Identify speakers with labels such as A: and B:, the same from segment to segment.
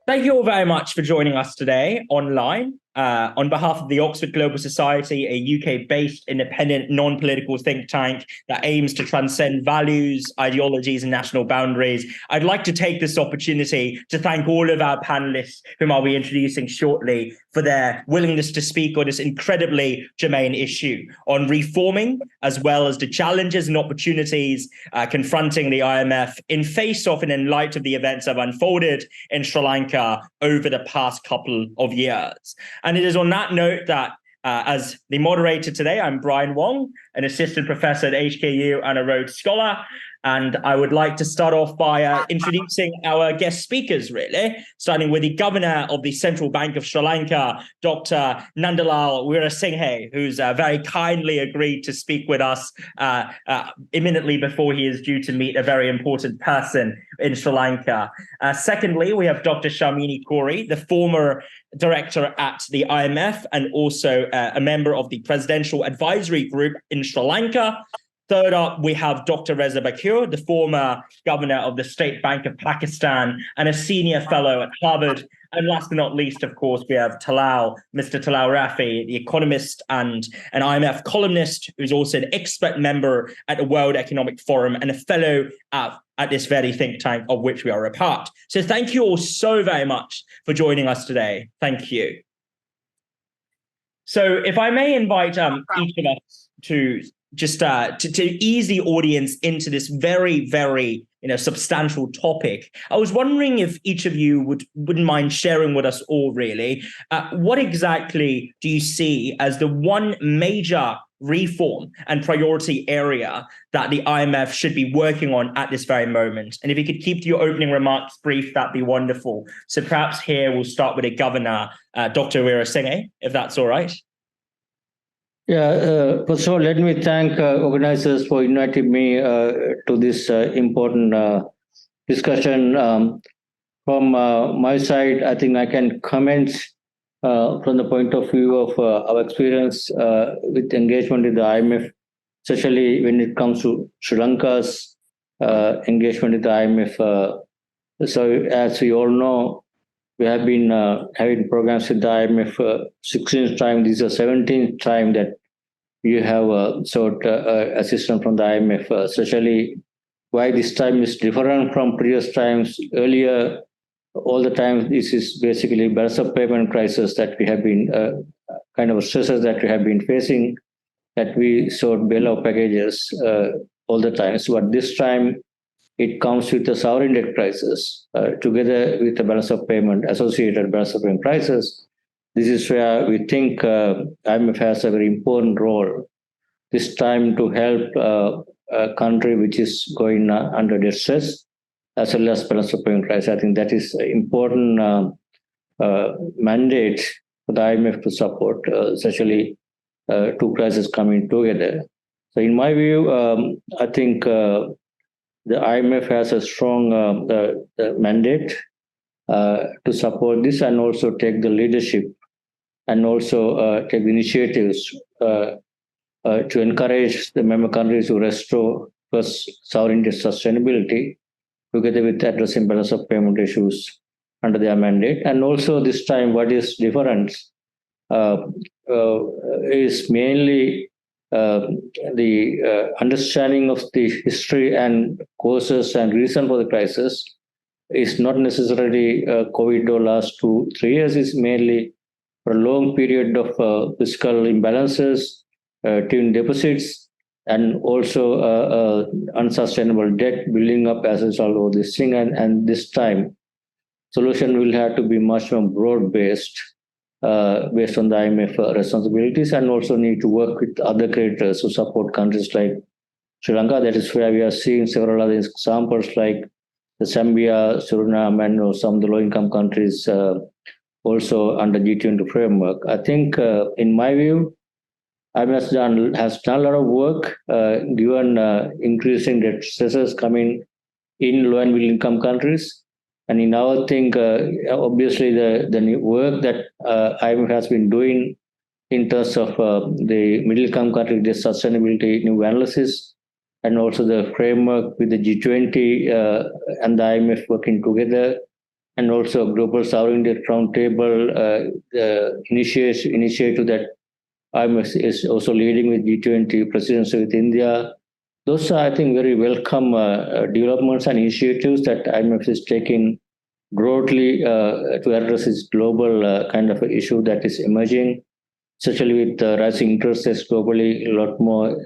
A: Thank you all very much for joining us today online. On behalf of the Oxford Global Society, a UK-based independent non-political think tank that aims to transcend values, ideologies, and national boundaries, I'd like to take this opportunity to thank all of our panelists, whom I'll be introducing shortly, for their willingness to speak on this incredibly germane issue on reforming, as well as the challenges and opportunities confronting the IMF in face-off and in light of the events that have unfolded in Sri Lanka over the past couple of years. And it is on that note that as the moderator today, I'm Brian Wong, an assistant professor at HKU and a Rhodes Scholar. And I would like to start off by introducing our guest speakers, really, starting with the governor of the Central Bank of Sri Lanka, Dr. Nandalal Weerasinghe, who's very kindly agreed to speak with us imminently before he is due to meet a very important person in Sri Lanka. Secondly, we have Dr. Sharmini Coorey, the former director at the IMF and also a member of the Presidential Advisory Group in Sri Lanka. Third up, we have Dr. Reza Baqir, the former governor of the State Bank of Pakistan and a senior fellow at Harvard. And last but not least, of course, we have Mr. Talal Rafi, the economist and an IMF columnist, who's also an expert member at the World Economic Forum and a fellow at this very think tank of which we are a part. So thank you all so very much for joining us today. Thank you. So if I may invite each of us to just to ease the audience into this very, very substantial topic, I was wondering if each of you wouldn't mind sharing with us all, really, what exactly do you see as the one major reform and priority area that the IMF should be working on at this very moment? And if you could keep your opening remarks brief, that'd be wonderful. So perhaps here we'll start with the governor, Dr. Weerasinghe, if that's all right.
B: Yeah, first of all, let me thank organizers for inviting me to this important discussion. From my side, I think I can comment from the point of view of our experience with engagement with the IMF, especially when it comes to Sri Lanka's engagement with the IMF. So as we all know, we have been having programs with the IMF 16th time. This is the 17th time that you have sought assistance from the IMF, especially why this time is different from previous times. Earlier, all the time, this is basically balance of payment crisis that we have been, kind of stresses that we have been facing, that we sought bailout packages all the time. So at this time, it comes with the sovereign debt crisis, together with the balance of payment, associated balance of payment crisis. This is where we think IMF has a very important role this time to help a country which is going under distress, as well as balance of payment crisis. I think that is an important mandate for the IMF to support, especially two crises coming together. So in my view, I think the IMF has a strong mandate to support this and also take the leadership and also take the initiatives to encourage the member countries to restore first sovereignty sustainability together with addressing balance of payment issues under their mandate. And also this time, what is different is mainly the understanding of the history and causes and reason for the crisis is not necessarily COVID or last 2-3 years. It's mainly for a long period of fiscal imbalances, twin deficits, and also unsustainable debt building up as a result of this thing. And this time, solution will have to be much more broad-based, based on the IMF responsibilities, and also need to work with other creditors to support countries like Sri Lanka. That is where we are seeing several other examples like the Zambia, Suriname, and some of the low-income countries also under G20 framework. I think, in my view, IMF has done a lot of work, given increasing debt stresses coming in low and middle income countries. And in our think, obviously, the new work that IMF has been doing in terms of the middle income country, the sustainability new analysis, and also the framework with the G20 and the IMF working together and also Global Sovereign Debt Roundtable initiative that IMF is also leading with G20 presidency with India. Those are, I think, very welcome developments and initiatives that IMF is taking broadly to address this global kind of issue that is emerging, especially with rising interest rates globally. A lot more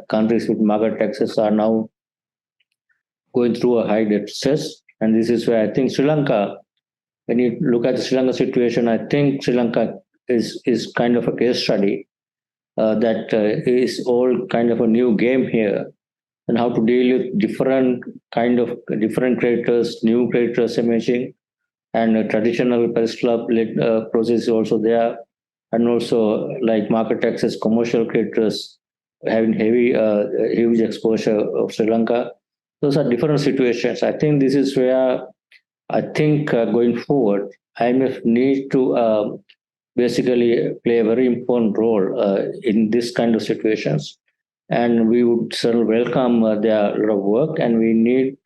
B: countries with market taxes are now going through a high debt stress. And this is where I think Sri Lanka, when you look at the Sri Lanka situation, I think Sri Lanka is kind of a case study that is all kind of a new game here, and how to deal with different creditors, new creditors emerging, and a traditional press club process is also there, and also like market access, commercial creditors having huge exposure of Sri Lanka. Those are different situations. I think this is where I think going forward, IMF needs to basically play a very important role in this kind of situations. And we would certainly welcome their lot of work, and we need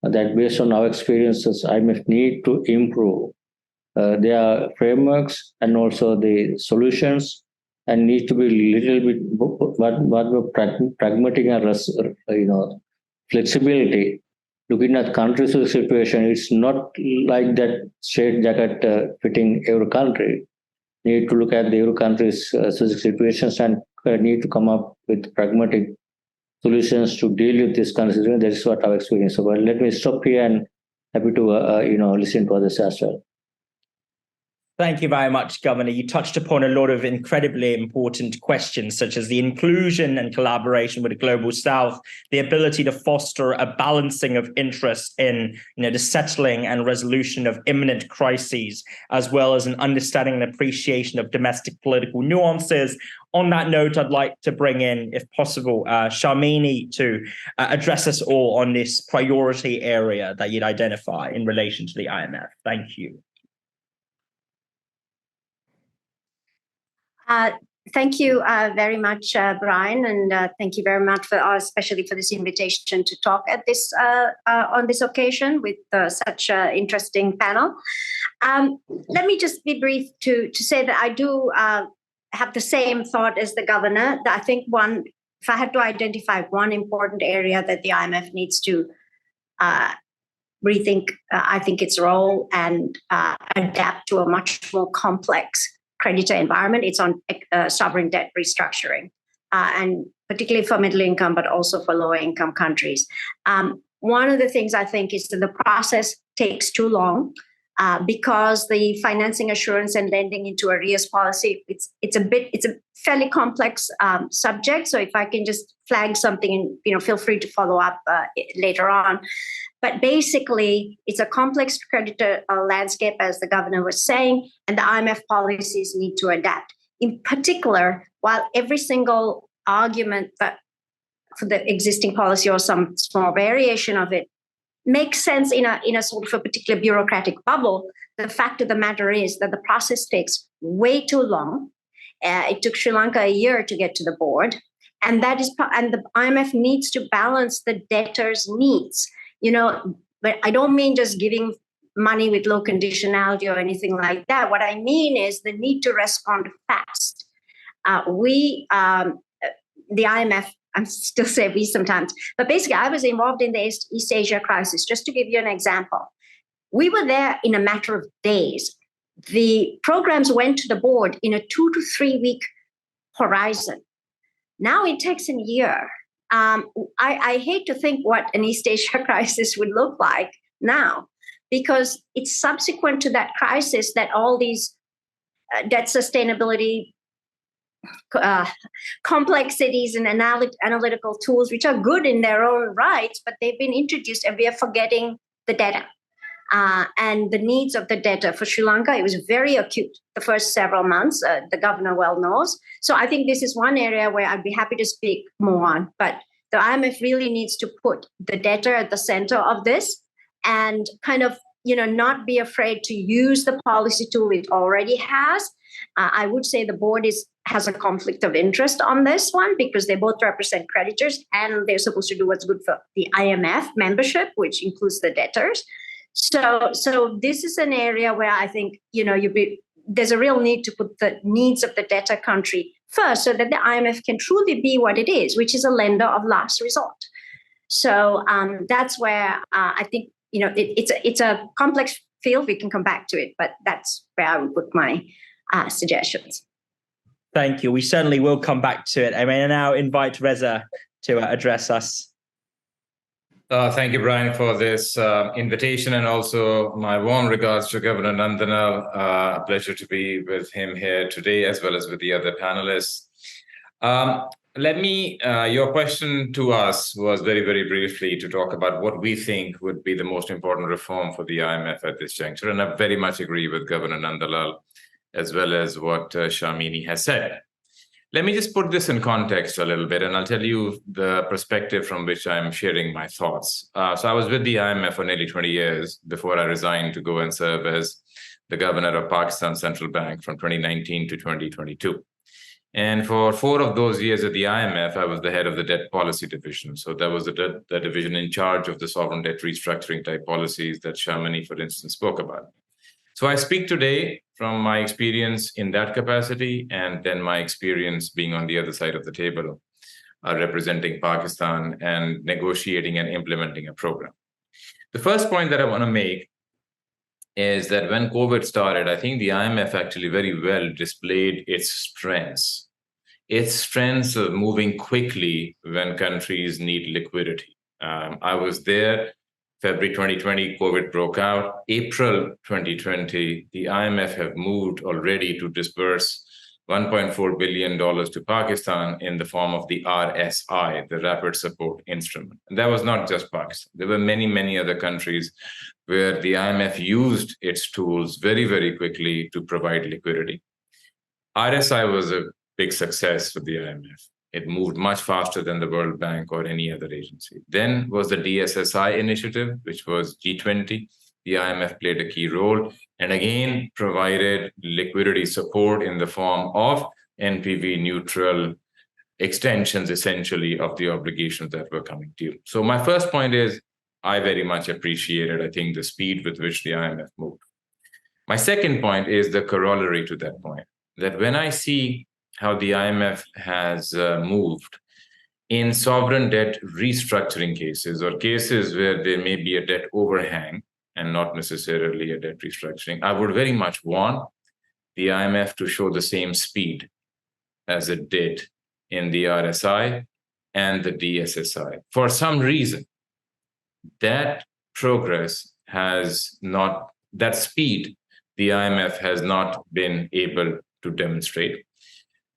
B: that based on our experiences, IMF need to improve their frameworks and also the solutions, and need to be a little bit more pragmatic and flexibility. Looking at countries' situation, it's not like that straight jacket fitting every country. Need to look at the Euro countries' situations and need to come up with pragmatic solutions to deal with this kind of situation. That is what our experience. So, but let me stop here, and happy to listen to others as well.
A: Thank you very much, Governor. You touched upon a lot of incredibly important questions, such as the inclusion and collaboration with the Global South, the ability to foster a balancing of interest in the settling and resolution of imminent crises, as well as an understanding and appreciation of domestic political nuances. On that note, I'd like to bring in, if possible, Sharmini to address us all on this priority area that you'd identify in relation to the IMF. Thank you.
C: Thank you very much, Brian, and thank you very much especially for this invitation to talk at this on this occasion with such an interesting panel. Let me just be brief to say that I do have the same thought as the governor. That I think if I had to identify one important area that the IMF needs to rethink, I think its role and adapt to a much more complex creditor environment, it's on sovereign debt restructuring, and particularly for middle income, but also for lower income countries. One of the things I think is that the process takes too long because the financing assurance and lending into arrears policy, it's a fairly complex subject. So if I can just flag something, and feel free to follow up later on. But basically, it's a complex creditor landscape, as the governor was saying, and the IMF policies need to adapt. In particular, while every single argument that for the existing policy or some small variation of it makes sense in a sort of a particular bureaucratic bubble, the fact of the matter is that the process takes way too long. It took Sri Lanka a year to get to the board, and the IMF needs to balance the debtor's needs. But I don't mean just giving money with low conditionality or anything like that. What I mean is the need to respond fast. The IMF, I still say we sometimes, but basically I was involved in the East Asia crisis. Just to give you an example, we were there in a matter of days. The programs went to the board in a 2 to 3 week horizon. Now it takes a year. I hate to think what an East Asia crisis would look like now, because it's subsequent to that crisis that all these debt sustainability complexities and analytical tools, which are good in their own rights, but they've been introduced, and we are forgetting the debtor and the needs of the debtor. For Sri Lanka, it was very acute the first several months. The governor well knows. So I think this is one area where I'd be happy to speak more on. But the IMF really needs to put the debtor at the center of this, and kind of not be afraid to use the policy tool it already has. I would say the board has a conflict of interest on this one, because they both represent creditors and they're supposed to do what's good for the IMF membership, which includes the debtors. So this is an area where I think, there's a real need to put the needs of the debtor country first so that the IMF can truly be what it is, which is a lender of last resort. So that's where I think, it's a complex field. We can come back to it, but that's where I would put my suggestions.
A: Thank you. We certainly will come back to it. I may now invite Reza to address us.
D: Thank you, Brian, for this invitation, and also my warm regards to Governor Nandalal. A pleasure to be with him here today, as well as with the other panelists. Your question to us was very, very briefly to talk about what we think would be the most important reform for the IMF at this juncture. And I very much agree with Governor Nandalal, as well as what Sharmini has said. Let me just put this in context a little bit, and I'll tell you the perspective from which I'm sharing my thoughts. So I was with the IMF for nearly 20 years before I resigned to go and serve as the governor of Pakistan Central Bank from 2019 to 2022. And for 4 of those years at the IMF, I was the head of the debt policy division. So that was the division in charge of the sovereign debt restructuring type policies that Sharmini, for instance, spoke about. So I speak today from my experience in that capacity, and then my experience being on the other side of the table, representing Pakistan and negotiating and implementing a program. The first point that I want to make is that when COVID started, I think the IMF actually very well displayed its strengths of moving quickly when countries need liquidity. I was there. February 2020, COVID broke out. April 2020, the IMF have moved already to disburse $1.4 billion to Pakistan in the form of the RSI, the Rapid Support Instrument. And that was not just Pakistan. There were many, many other countries where the IMF used its tools very, very quickly to provide liquidity. RSI was a big success for the IMF. It moved much faster than the World Bank or any other agency. Then was the DSSI initiative, which was G20. The IMF played a key role and again provided liquidity support in the form of NPV neutral extensions, essentially, of the obligations that were coming due. So my first point is, I very much appreciated, I think, the speed with which the IMF moved. My second point is the corollary to that point, that when I see how the IMF has moved in sovereign debt restructuring cases, or cases where there may be a debt overhang and not necessarily a debt restructuring, I would very much want the IMF to show the same speed as it did in the RSI and the DSSI. For some reason, that progress has not, that speed, the IMF has not been able to demonstrate.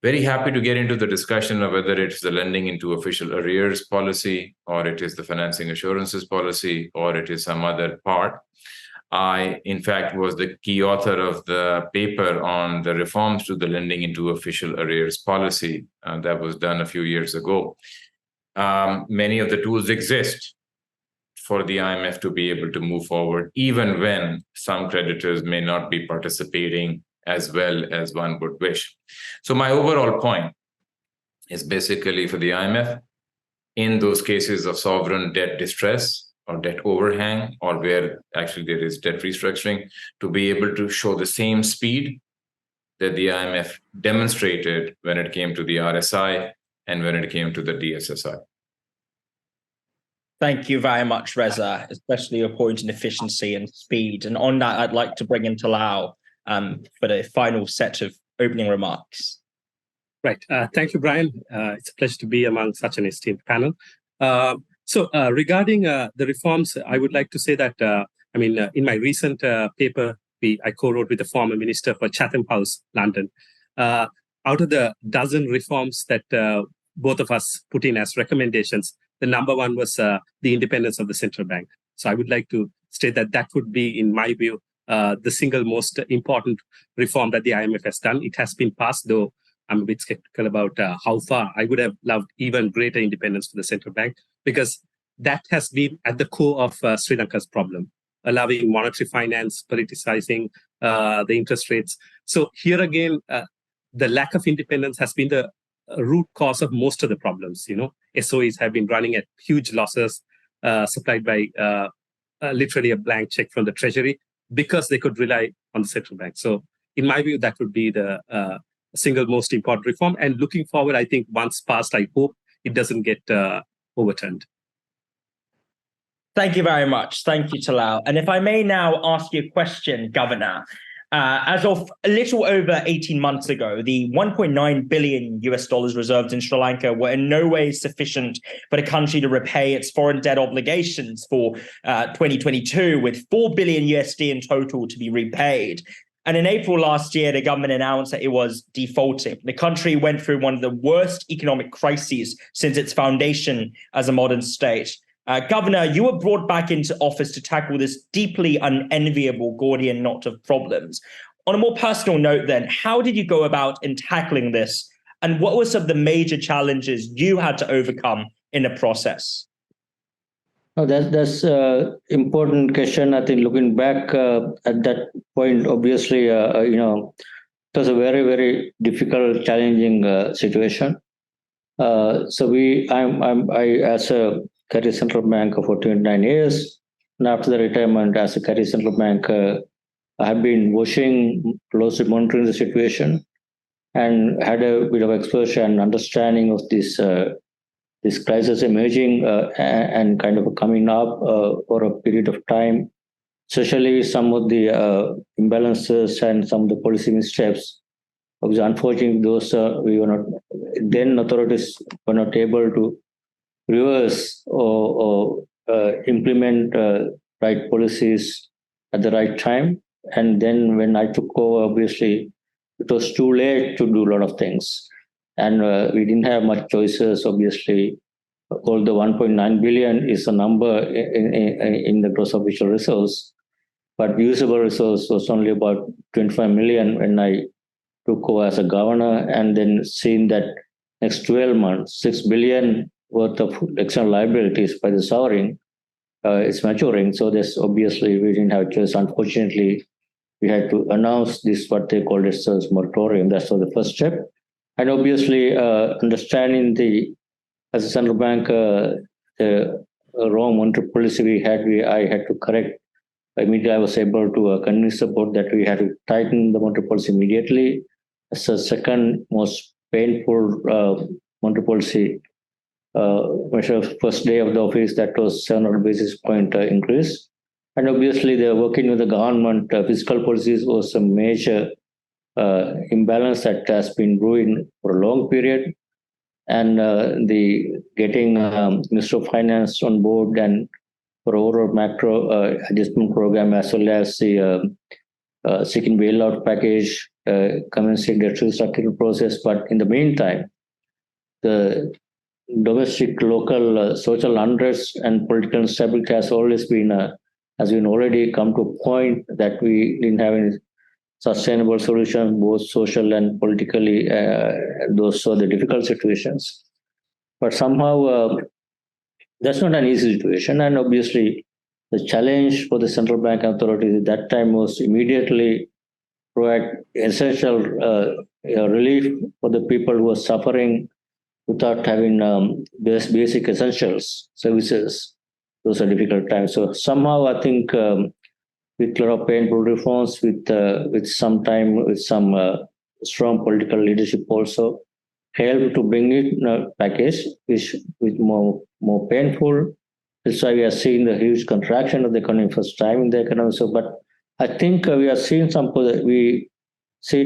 D: Very happy to get into the discussion of whether it's the lending into official arrears policy, or it is the financing assurances policy, or it is some other part. I, in fact, was the key author of the paper on the reforms to the lending into official arrears policy that was done a few years ago. Many of the tools exist for the IMF to be able to move forward, even when some creditors may not be participating as well as one would wish. So my overall point is basically for the IMF, in those cases of sovereign debt distress or debt overhang, or where actually there is debt restructuring, to be able to show the same speed that the IMF demonstrated when it came to the RSI and when it came to the DSSI.
A: Thank you very much, Reza, especially your point in efficiency and speed. And on that, I'd like to bring in Talal for the final set of opening remarks.
E: Right. Thank you, Brian. It's a pleasure to be among such an esteemed panel. So regarding the reforms, I would like to say that, in my recent paper, I co-wrote with the former Minister for Chatham House, London. Out of the dozen reforms that both of us put in as recommendations, the number one was the independence of the central bank. So I would like to state that that would be, in my view, the single most important reform that the IMF has done. It has been passed, though I'm a bit skeptical about how far. I would have loved even greater independence for the central bank, because that has been at the core of Sri Lanka's problem, allowing monetary finance, politicizing the interest rates. So here again, the lack of independence has been the root cause of most of the problems. SOEs have been running at huge losses, supplied by literally a blank check from the treasury because they could rely on the central bank. So in my view, that would be the single most important reform. And looking forward, I think once passed, I hope it doesn't get overturned.
A: Thank you very much. Thank you, Talal. And if I may now ask you a question, Governor. As of a little over 18 months ago, the $1.9 billion reserves in Sri Lanka were in no way sufficient for the country to repay its foreign debt obligations for 2022, with $4 billion in total to be repaid. And in April last year, the government announced that it was defaulting. The country went through one of the worst economic crises since its foundation as a modern state. Governor, you were brought back into office to tackle this deeply unenviable Gordian knot of problems. On a more personal note then, how did you go about in tackling this? And what were some of the major challenges you had to overcome in the process?
B: Oh, that's an important question. I think looking back at that point, obviously, it was a very, very difficult, challenging situation. So I as a Carry Central Bank for 29 years. And after the retirement as a Carry Central Bank, I have been watching, closely monitoring the situation and had a bit of exposure and understanding of this crisis emerging and kind of coming up for a period of time, especially some of the imbalances and some of the policy missteps. Because unfortunately, those we were not, then authorities were not able to reverse or implement right policies at the right time. And then when I took over, obviously, it was too late to do a lot of things. And we didn't have much choices, obviously. Although 1.9 billion is a number in the gross official resource, but usable resource was only about 25 million when I took over as a governor, and then seeing that next 12 months, 6 billion worth of external liabilities by the sovereign is maturing. So this obviously we didn't have a choice. Unfortunately, we had to announce this, what they called as moratorium. That's the first step. And obviously understanding as a central bank, the wrong monetary policy I had to correct. Immediately I was able to convince the board that we had to tighten the monetary policy immediately. As the second most painful monetary policy measure, first day of the office, that was 700 basis point increase. And obviously, they're working with the government. Fiscal policies was a major imbalance that has been brewing for a long period. And the getting Minister of Finance on board and for overall macro adjustment program, as well as the seeking bailout package, commencing the restructuring process. But in the meantime, the domestic, local social unrest and political instability has always been already come to a point that we didn't have any sustainable solution, both social and politically. Those are the difficult situations. But somehow that's not an easy situation. And obviously, the challenge for the central bank authorities at that time was immediately provide essential relief for the people who are suffering without having basic essentials services. Those are difficult times. So somehow I think with a lot of painful reforms, with some time, with some strong political leadership also, help to bring it in a package which more painful. That's why we are seeing the huge contraction of the economy first time in the economy. So, but I think we are seeing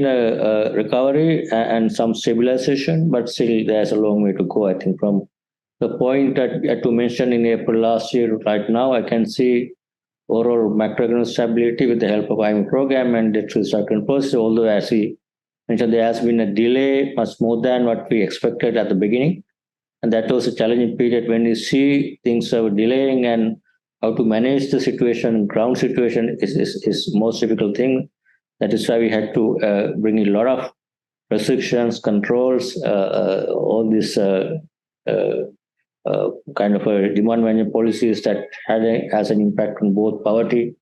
B: a recovery and some stabilization, but still there's a long way to go. I think from the point that I had to mention in April last year, right now I can see overall macroeconomic stability with the help of IMF program and the restructuring process. Although as we mentioned, there has been a delay, much more than what we expected at the beginning. And that was a challenging period when you see things are delaying, and how to manage the situation, ground situation is most difficult thing. That is why we had to bring in a lot of restrictions, controls, all this kind of demand management policies that has an impact on both poverty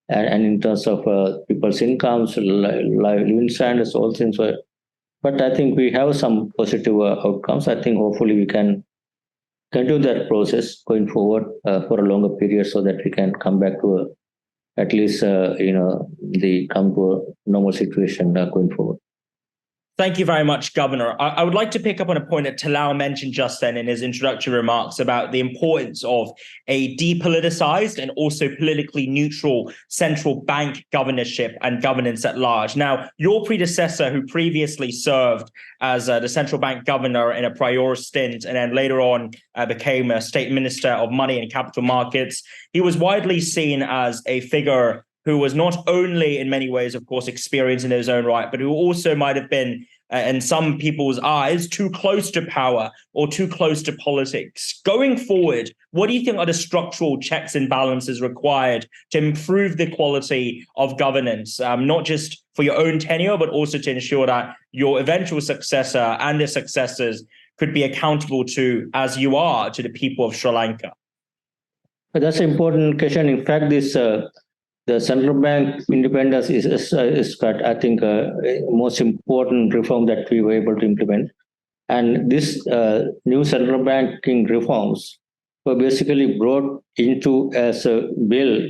B: and in terms of people's incomes, living standards, all things were. But I think we have some positive outcomes. I think hopefully we can continue that process going forward for a longer period so that we can come back to at least, come to a normal situation going forward.
A: Thank you very much, Governor. I would like to pick up on a point that Talal mentioned just then in his introductory remarks about the importance of a depoliticized and also politically neutral central bank governorship and governance at large. Now, your predecessor, who previously served as the central bank governor in a prior stint and then later on became a state minister of money and capital markets, he was widely seen as a figure who was not only in many ways, of course, experienced in his own right, but who also might have been, in some people's eyes, too close to power or too close to politics. Going forward, what do you think are the structural checks and balances required to improve the quality of governance, not just for your own tenure, but also to ensure that your eventual successor and their successors could be accountable to, as you are, to the people of Sri Lanka?
B: That's an important question. In fact, the central bank independence is I think, most important reform that we were able to implement. And this new central banking reforms were basically brought into as a bill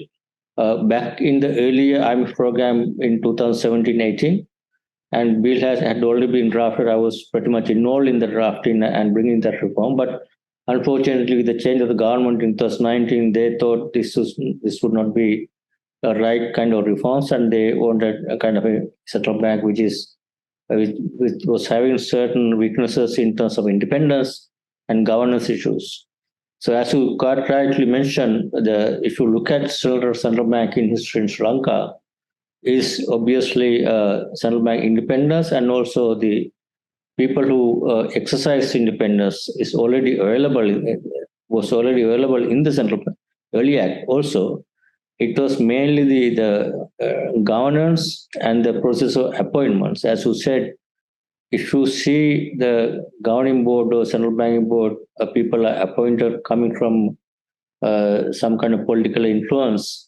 B: back in the earlier IMF program in 2017-18. And bill had already been drafted. I was pretty much involved in the drafting and bringing that reform. But unfortunately, with the change of the government in 2019, they thought this would not be the right kind of reforms, and they wanted a kind of a central bank which was having certain weaknesses in terms of independence and governance issues. So, as you quite rightly mentioned, if you look at central banking history in Sri Lanka, is obviously central bank independence, and also the people who exercise independence was already available in the Central Early Act also. It was mainly the governance and the process of appointments. As you said, if you see the governing board or central banking board, people are appointed coming from some kind of political influence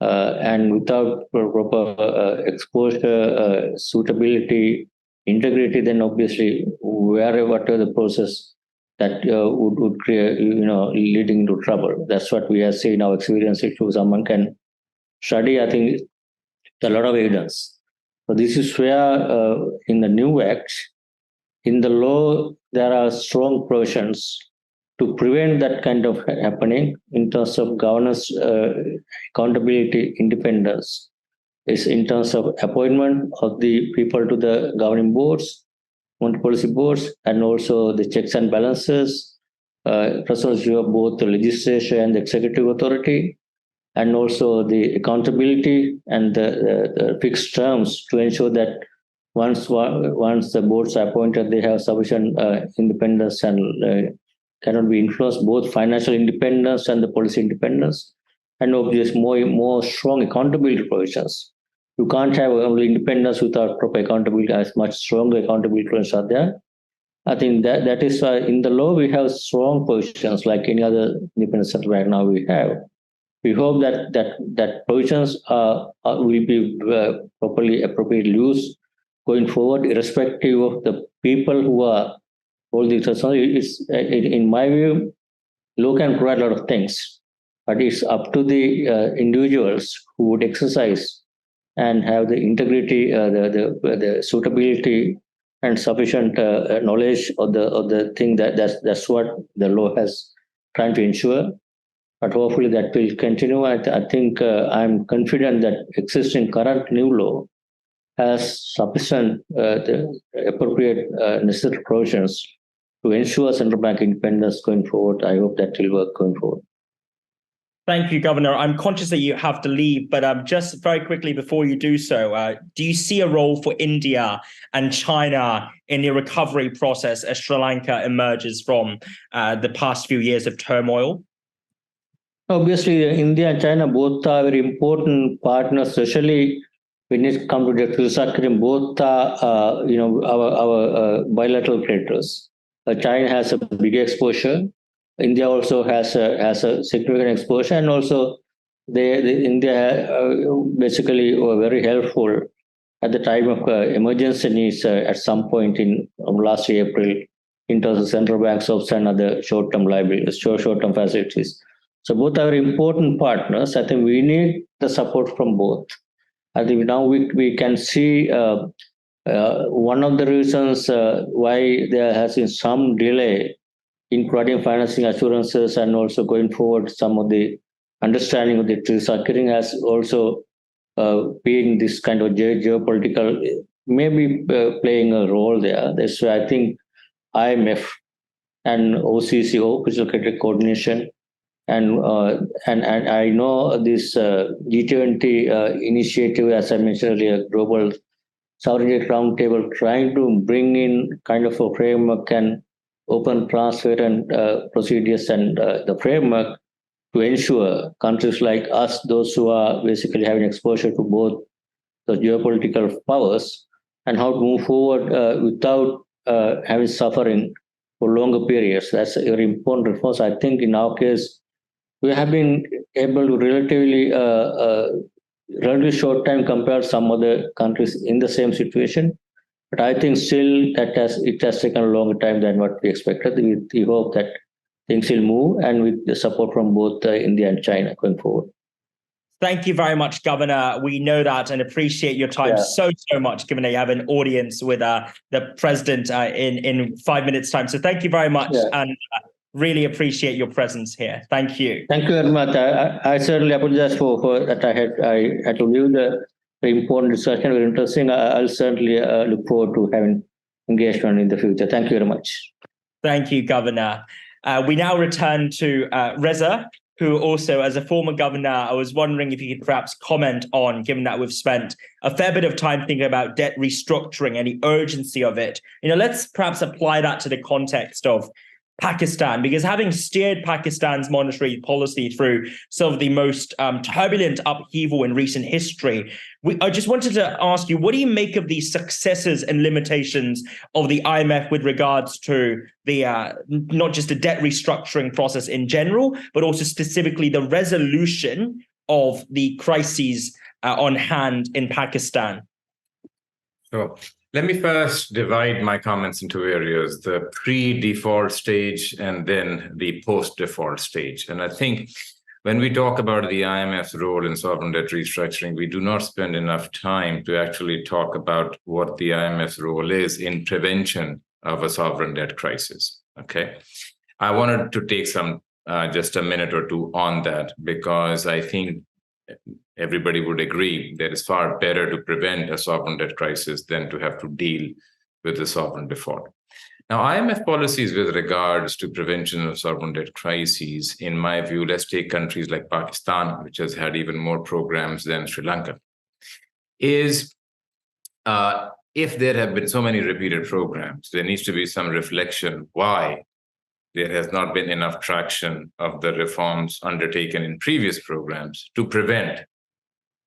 B: and without proper exposure, suitability, integrity, then obviously whatever the process that would create, leading into trouble. That's what we have seen in our experience. If someone can study, I think a lot of evidence. So this is where in the new act, in the law, there are strong provisions to prevent that kind of happening in terms of governance, accountability, independence. It's in terms of appointment of the people to the governing boards, monetary policy boards, and also the checks and balances, presidency of both the legislature and the executive authority, and also the accountability and the fixed terms to ensure that once the boards are appointed, they have sufficient independence and cannot be influenced, both financial independence and the policy independence, and obviously more strong accountability provisions. You can't have only independence without proper accountability. As much stronger accountability provisions are there. I think that is why in the law we have strong positions like any other independent central bank now we have. We hope that provisions will be properly appropriately used going forward, irrespective of the people who are holding these responsibilities. In my view, law can provide a lot of things, but it's up to the individuals who would exercise and have the integrity, the suitability, and sufficient knowledge of the thing that's what the law has trying to ensure. But hopefully that will continue. I think I'm confident that existing current new law has sufficient the appropriate necessary provisions to ensure central bank independence going forward. I hope that will work going forward.
A: Thank you, Governor. I'm conscious that you have to leave, but just very quickly before you do so, do you see a role for India and China in the recovery process as Sri Lanka emerges from the past few years of turmoil?
B: Obviously, India and China both are very important partners, especially when it comes to the philosophy. Both are, our bilateral creditors. China has a big exposure. India also has a significant exposure, and also India basically were very helpful at the time of emergency needs at some point in last April in terms of central bank swaps and other short-term liabilities, short-term facilities. So both are important partners. I think we need the support from both. I think now we can see one of the reasons why there has been some delay in providing financing assurances and also going forward, some of the understanding of the treaty occurring has also been this kind of geopolitical, maybe playing a role there. That's why I think IMF and OCC, Official Credit Coordination, and I know this G20 initiative, as I mentioned earlier, Global Sovereign Roundtable, trying to bring in kind of a framework and open transparent procedures and the framework to ensure countries like us, those who are basically having exposure to both the geopolitical powers, and how to move forward without having suffering for longer periods. That's a very important reform. I think in our case, we have been able to relatively short time compared to some other countries in the same situation. But I think still it has taken a longer time than what we expected. We hope that things will move, and with the support from both India and China going forward.
A: Thank you very much, Governor. We know that and appreciate your time so much, given that you have an audience with the president in 5 minutes' time. So thank you very much, and really appreciate your presence here. Thank you.
B: Thank you very much. I certainly apologize for that. I had to leave the important discussion, very interesting. I'll certainly look forward to having engagement in the future. Thank you very much.
A: Thank you, Governor. We now return to Reza, who also, as a former governor, I was wondering if you could perhaps comment on, given that we've spent a fair bit of time thinking about debt restructuring and the urgency of it. Let's perhaps apply that to the context of Pakistan, because having steered Pakistan's monetary policy through some of the most turbulent upheaval in recent history, I just wanted to ask you, what do you make of the successes and limitations of the IMF with regards to the not just the debt restructuring process in general, but also specifically the resolution of the crises on hand in Pakistan?
D: Sure. Let me first divide my comments into areas, the pre-default stage and then the post-default stage. And I think when we talk about the IMF's role in sovereign debt restructuring, we do not spend enough time to actually talk about what the IMF's role is in prevention of a sovereign debt crisis. Okay. I wanted to take just a minute or two on that, because I think everybody would agree that it's far better to prevent a sovereign debt crisis than to have to deal with the sovereign default. Now, IMF policies with regards to prevention of sovereign debt crises, in my view, let's take countries like Pakistan, which has had even more programs than Sri Lanka, is if there have been so many repeated programs, there needs to be some reflection why there has not been enough traction of the reforms undertaken in previous programs to prevent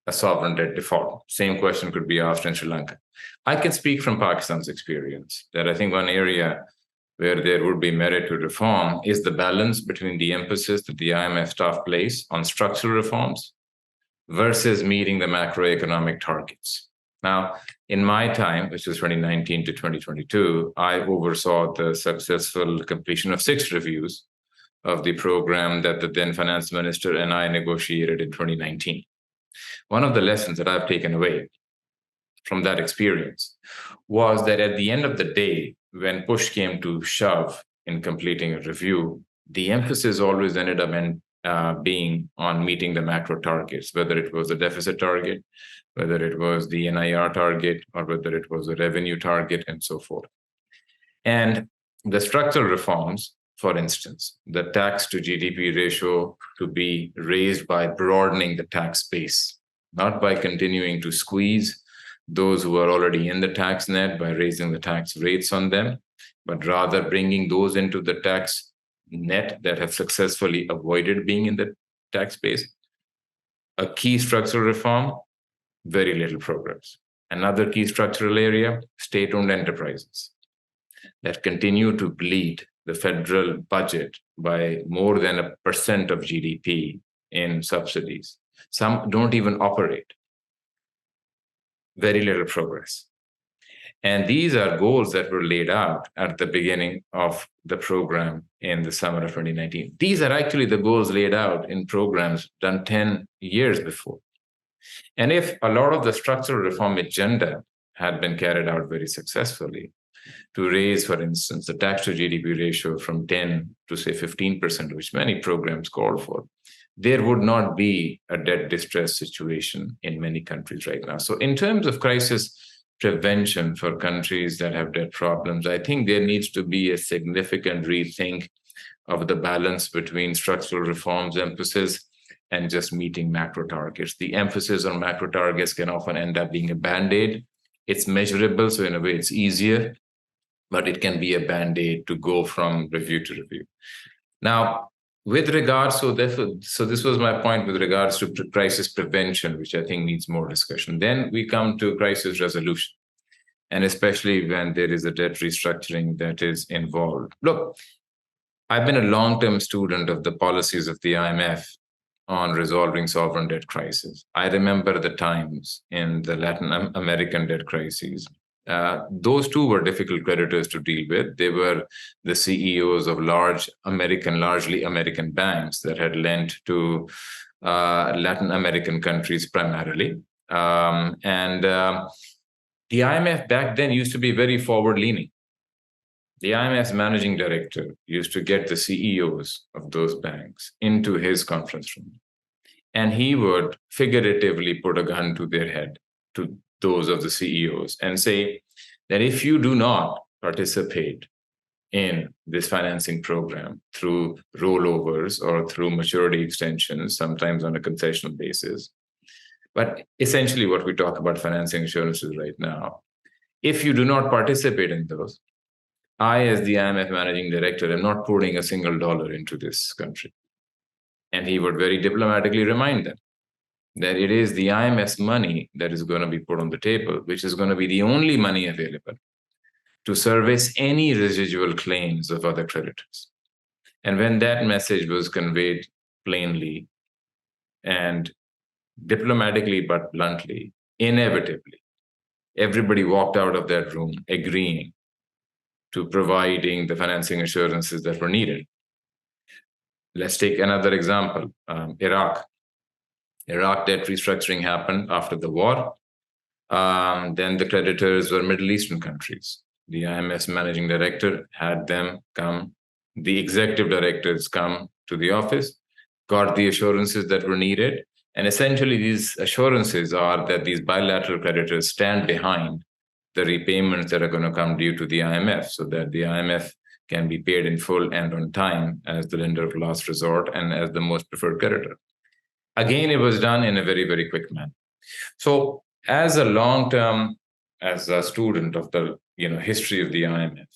D: a sovereign debt default. Same question could be asked in Sri Lanka. I can speak from Pakistan's experience that I think one area where there would be merit to reform is the balance between the emphasis that the IMF staff place on structural reforms versus meeting the macroeconomic targets. Now, in my time, which was 2019 to 2022, I oversaw the successful completion of 6 reviews of the program that the then finance minister and I negotiated in 2019. One of the lessons that I've taken away from that experience was that at the end of the day, when push came to shove in completing a review, the emphasis always ended up being on meeting the macro targets, whether it was the deficit target, whether it was the NIR target, or whether it was a revenue target, and so forth. And the structural reforms, for instance, the tax to GDP ratio to be raised by broadening the tax base, not by continuing to squeeze those who are already in the tax net by raising the tax rates on them, but rather bringing those into the tax net that have successfully avoided being in the tax base. A key structural reform, very little progress. Another key structural area, state-owned enterprises that continue to bleed the federal budget by more than 1% of GDP in subsidies. Some don't even operate. Very little progress. And these are goals that were laid out at the beginning of the program in the summer of 2019. These are actually the goals laid out in programs done 10 years before. And if a lot of the structural reform agenda had been carried out very successfully, to raise, for instance, the tax to GDP ratio from 10 to say 15%, which many programs call for, there would not be a debt distress situation in many countries right now. So in terms of crisis prevention for countries that have debt problems, I think there needs to be a significant rethink of the balance between structural reforms emphasis and just meeting macro targets. The emphasis on macro targets can often end up being a band-aid. It's measurable, so in a way it's easier, but it can be a band-aid to go from review to review. Now, with regards, so this was my point with regards to crisis prevention, which I think needs more discussion. Then we come to crisis resolution, and especially when there is a debt restructuring that is involved. Look, I've been a long-term student of the policies of the IMF on resolving sovereign debt crisis. I remember the times in the Latin American debt crises. Those two were difficult creditors to deal with. They were the CEOs of largely American banks that had lent to Latin American countries primarily. The IMF back then used to be very forward-leaning. The IMF's managing director used to get the CEOs of those banks into his conference room, and he would figuratively put a gun to their head, to those of the CEOs, and say that if you do not participate in this financing program through rollovers or through maturity extensions, sometimes on a concessional basis, but essentially what we talk about financing assurances right now, if you do not participate in those, I, as the IMF managing director, am not putting a single dollar into this country. And he would very diplomatically remind them that it is the IMF's money that is going to be put on the table, which is going to be the only money available to service any residual claims of other creditors. And when that message was conveyed plainly and diplomatically but bluntly, inevitably, everybody walked out of that room agreeing to providing the financing assurances that were needed. Let's take another example, Iraq. Iraq debt restructuring happened after the war. Then the creditors were Middle Eastern countries. The IMF's managing director had them come, the executive directors come to the office, got the assurances that were needed. And essentially these assurances are that these bilateral creditors stand behind the repayments that are going to come due to the IMF, so that the IMF can be paid in full and on time as the lender of last resort and as the most preferred creditor. Again, it was done in a very, very quick manner. So as a long-term, as a student of the history of the IMF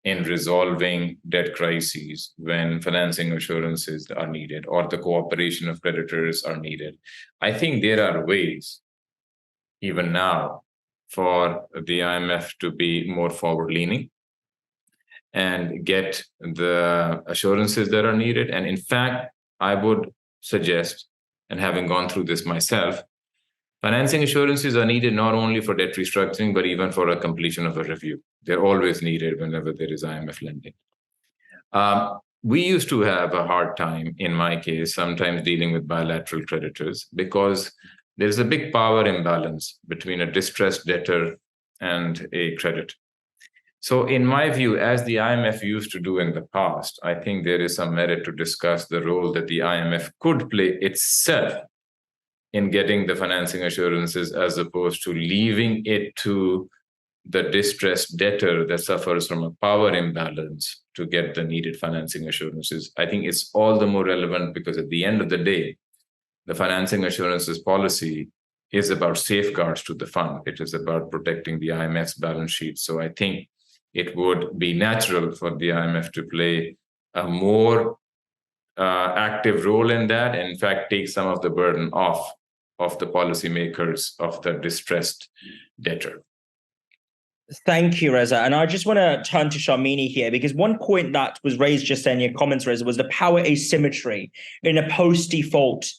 D: in resolving debt crises when financing assurances are needed or the cooperation of creditors are needed, I think there are ways, even now, for the IMF to be more forward-leaning and get the assurances that are needed. And in fact, I would suggest, and having gone through this myself, financing assurances are needed not only for debt restructuring, but even for a completion of a review. They're always needed whenever there is IMF lending. We used to have a hard time, in my case, sometimes dealing with bilateral creditors because there's a big power imbalance between a distressed debtor and a creditor. So in my view, as the IMF used to do in the past, I think there is some merit to discuss the role that the IMF could play itself in getting the financing assurances as opposed to leaving it to the distressed debtor that suffers from a power imbalance to get the needed financing assurances. I think it's all the more relevant because at the end of the day, the financing assurances policy is about safeguards to the fund. It is about protecting the IMF's balance sheet. So I think it would be natural for the IMF to play a more active role in that, and in fact, take some of the burden off of the policymakers of the distressed debtor.
A: Thank you, Reza. And I just want to turn to Sharmini here, because one point that was raised just in your comments, Reza, was the power asymmetry in a post-default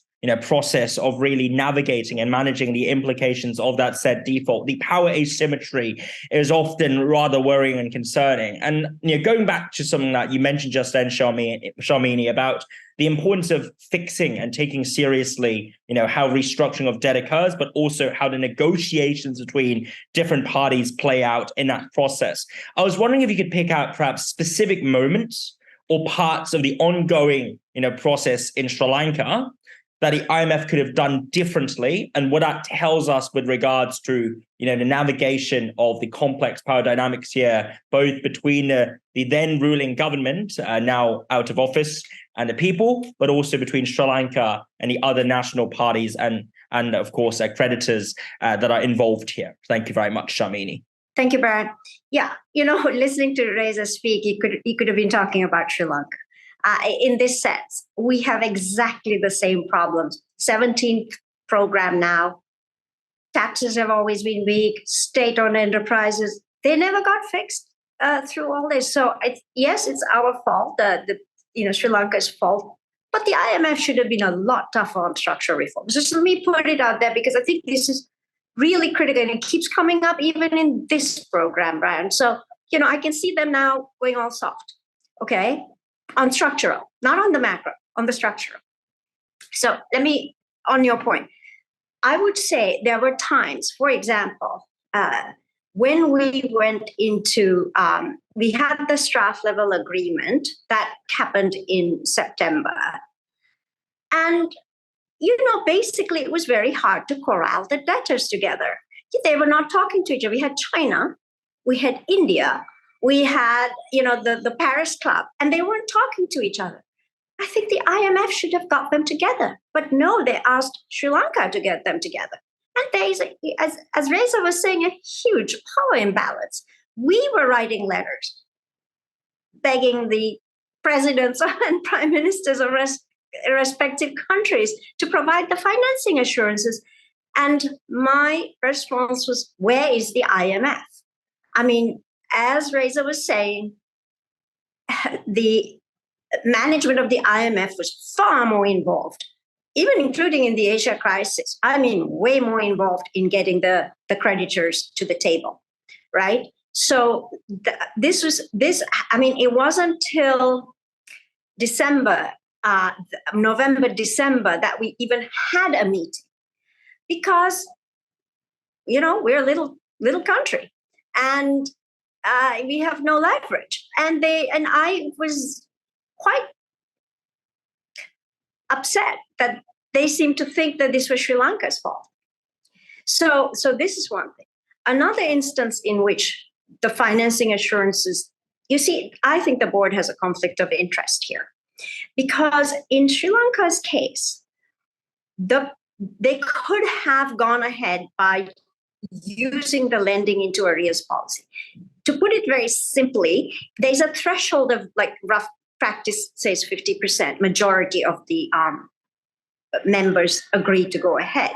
A: process of really navigating and managing the implications of that said default. The power asymmetry is often rather worrying and concerning. And going back to something that you mentioned just then, Sharmini, about the importance of fixing and taking seriously, how restructuring of debt occurs, but also how the negotiations between different parties play out in that process. I was wondering if you could pick out perhaps specific moments or parts of the ongoing, process in Sri Lanka that the IMF could have done differently, and what that tells us with regards to, the navigation of the complex power dynamics here, both between the then ruling government, now out of office, and the people, but also between Sri Lanka and the other national parties and of course, creditors that are involved here. Thank you very much, Sharmini.
C: Thank you, Brian. Yeah, listening to Reza speak, he could have been talking about Sri Lanka. In this sense, we have exactly the same problems. 17th program now. Taxes have always been weak. State-owned enterprises, they never got fixed through all this. So yes, it's our fault, Sri Lanka's fault. But the IMF should have been a lot tougher on structural reform. So let me put it out there, because I think this is really critical, and it keeps coming up even in this program, Brian. So, I can see them now going all soft, okay? On structural, not on the macro, on the structural. So on your point, I would say there were times, for example, when we went into, we had the draft level agreement that happened in September. And, basically it was very hard to corral the debtors together. They were not talking to each other. We had China, we had India, we had, the Paris Club, and they weren't talking to each other. I think the IMF should have got them together. But no, they asked Sri Lanka to get them together. And there's, as Reza was saying, a huge power imbalance. We were writing letters begging the presidents and prime ministers of respective countries to provide the financing assurances. And my response was, where is the IMF? I mean, as Reza was saying, the management of the IMF was far more involved, even including in the Asia crisis. I mean, way more involved in getting the creditors to the table, right? So it wasn't till November, December that we even had a meeting, because, we're a little country, and we have no leverage. And I was quite upset that they seemed to think that this was Sri Lanka's fault. So this is one thing. Another instance in which the financing assurances, I think the board has a conflict of interest here, because in Sri Lanka's case, they could have gone ahead by using the lending into arrears policy. To put it very simply, there's a threshold of, rough practice says 50%, majority of the members agreed to go ahead.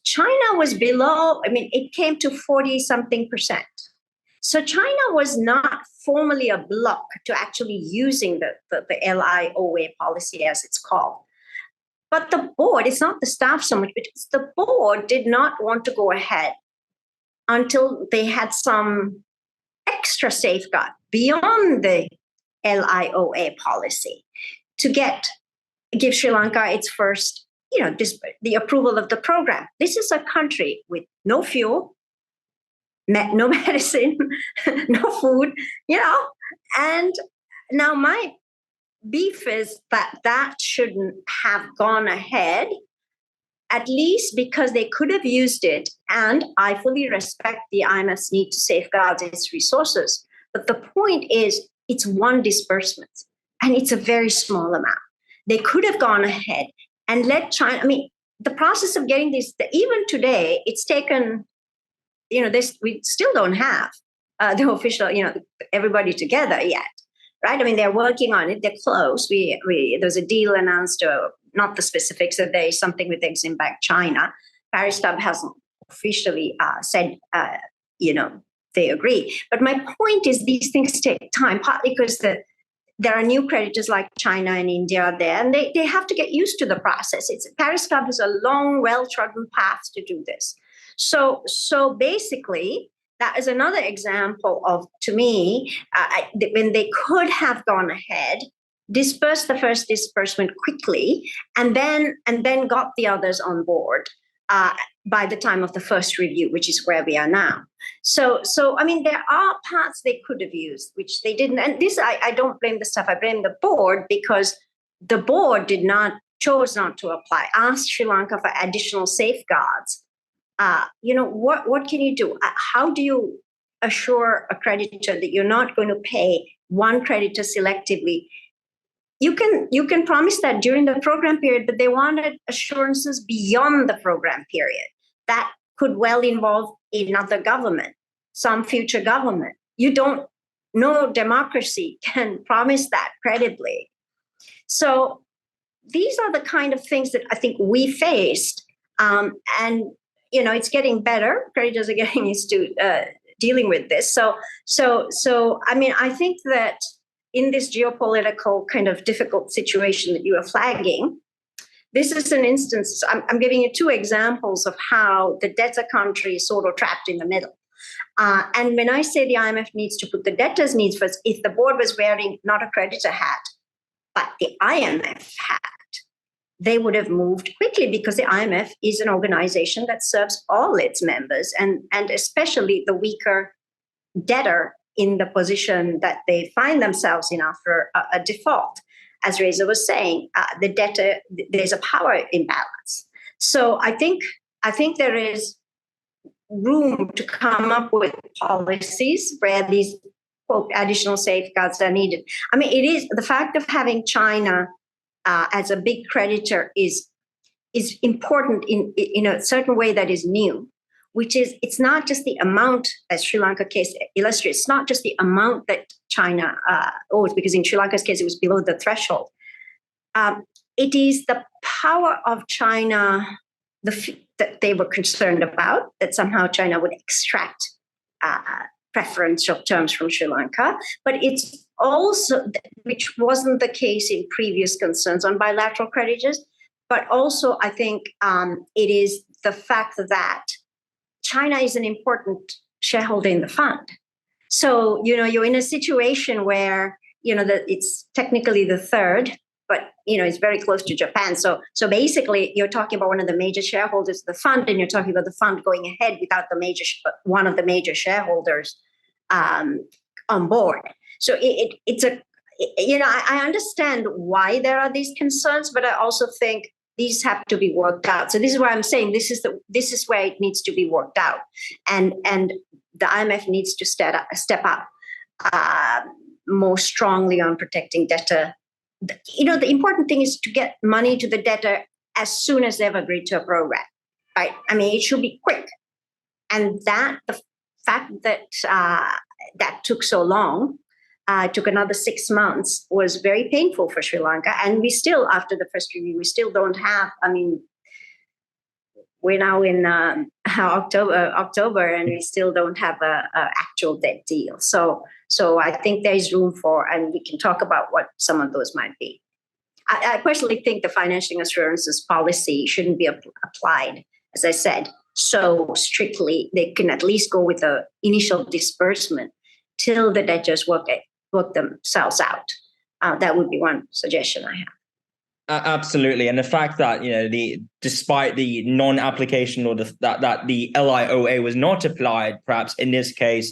C: China was below, it came to 40-something%. So China was not formally a bloc to actually using the LIOA policy, as it's called. But the board, it's not the staff so much, but it's the board did not want to go ahead until they had some extra safeguard beyond the LIOA policy to give Sri Lanka its first, the approval of the program. This is a country with no fuel, no medicine, no food, and now my beef is that shouldn't have gone ahead, at least because they could have used it. And I fully respect the IMF's need to safeguard its resources. But the point is, it's one disbursement, and it's a very small amount. They could have gone ahead and let China, the process of getting this, even today, it's taken, we still don't have the official, everybody together yet. Right? They're working on it. They're close. There's a deal announced, not the specifics, that there is something with Exim Bank China. Paris Club hasn't officially said, they agree. But my point is, these things take time, partly because there are new creditors like China and India there, and they have to get used to the process. Paris Club has a long, well-trodden path to do this. So basically, that is another example of, to me, when they could have gone ahead, dispersed the first disbursement quickly, and then got the others on board by the time of the first review, which is where we are now. So I mean, there are parts they could have used, which they didn't. And this, I don't blame the staff, I blame the board, because the board chose not to apply, asked Sri Lanka for additional safeguards. What can you do? How do you assure a creditor that you're not going to pay one creditor selectively? You can promise that during the program period, but they wanted assurances beyond the program period. That could well involve another government, some future government. You don't know, democracy can promise that credibly. So these are the kind of things that I think we faced. And, it's getting better. Creditors are getting used to dealing with this. So, I mean, I think that in this geopolitical kind of difficult situation that you are flagging, this is an instance, I'm giving you two examples of how the debtor country is sort of trapped in the middle. And when I say the IMF needs to put the debtors' needs first, if the board was wearing not a creditor hat, but the IMF hat, they would have moved quickly, because the IMF is an organization that serves all its members, and especially the weaker debtor in the position that they find themselves in after a default. As Reza was saying, the debtor, there's a power imbalance. So I think there is room to come up with policies where these, quote, additional safeguards are needed. I mean, it is the fact of having China as a big creditor is important in a certain way that is new, which is it's not just the amount, as Sri Lanka case illustrates, it's not just the amount that China owes, because in Sri Lanka's case, it was below the threshold. It is the power of China that they were concerned about, that somehow China would extract preferential terms from Sri Lanka. But it's also, which wasn't the case in previous concerns on bilateral creditors, but also I think it is the fact that China is an important shareholder in the fund. So, you're in a situation where, that it's technically the third, but, it's very close to Japan. So basically, you're talking about one of the major shareholders of the fund, and you're talking about the fund going ahead without one of the major shareholders on board. So I understand why there are these concerns, but I also think these have to be worked out. So this is why I'm saying this is where it needs to be worked out, and the IMF needs to step up more strongly on protecting debtor. The important thing is to get money to the debtor as soon as they've agreed to a program, right? I mean, it should be quick, and the fact that that took so long. Took another 6 months, was very painful for Sri Lanka. And we still, after the first review, we still don't have, we're now in October, and we still don't have a actual debt deal. So I think there's room for, and we can talk about what some of those might be. I personally think the financial assurances policy shouldn't be applied, as I said, so strictly. They can at least go with the initial disbursement till the debtors work themselves out. That would be one suggestion I have.
A: Absolutely, and the fact that despite the non-application or that the LIOA was not applied, perhaps in this case,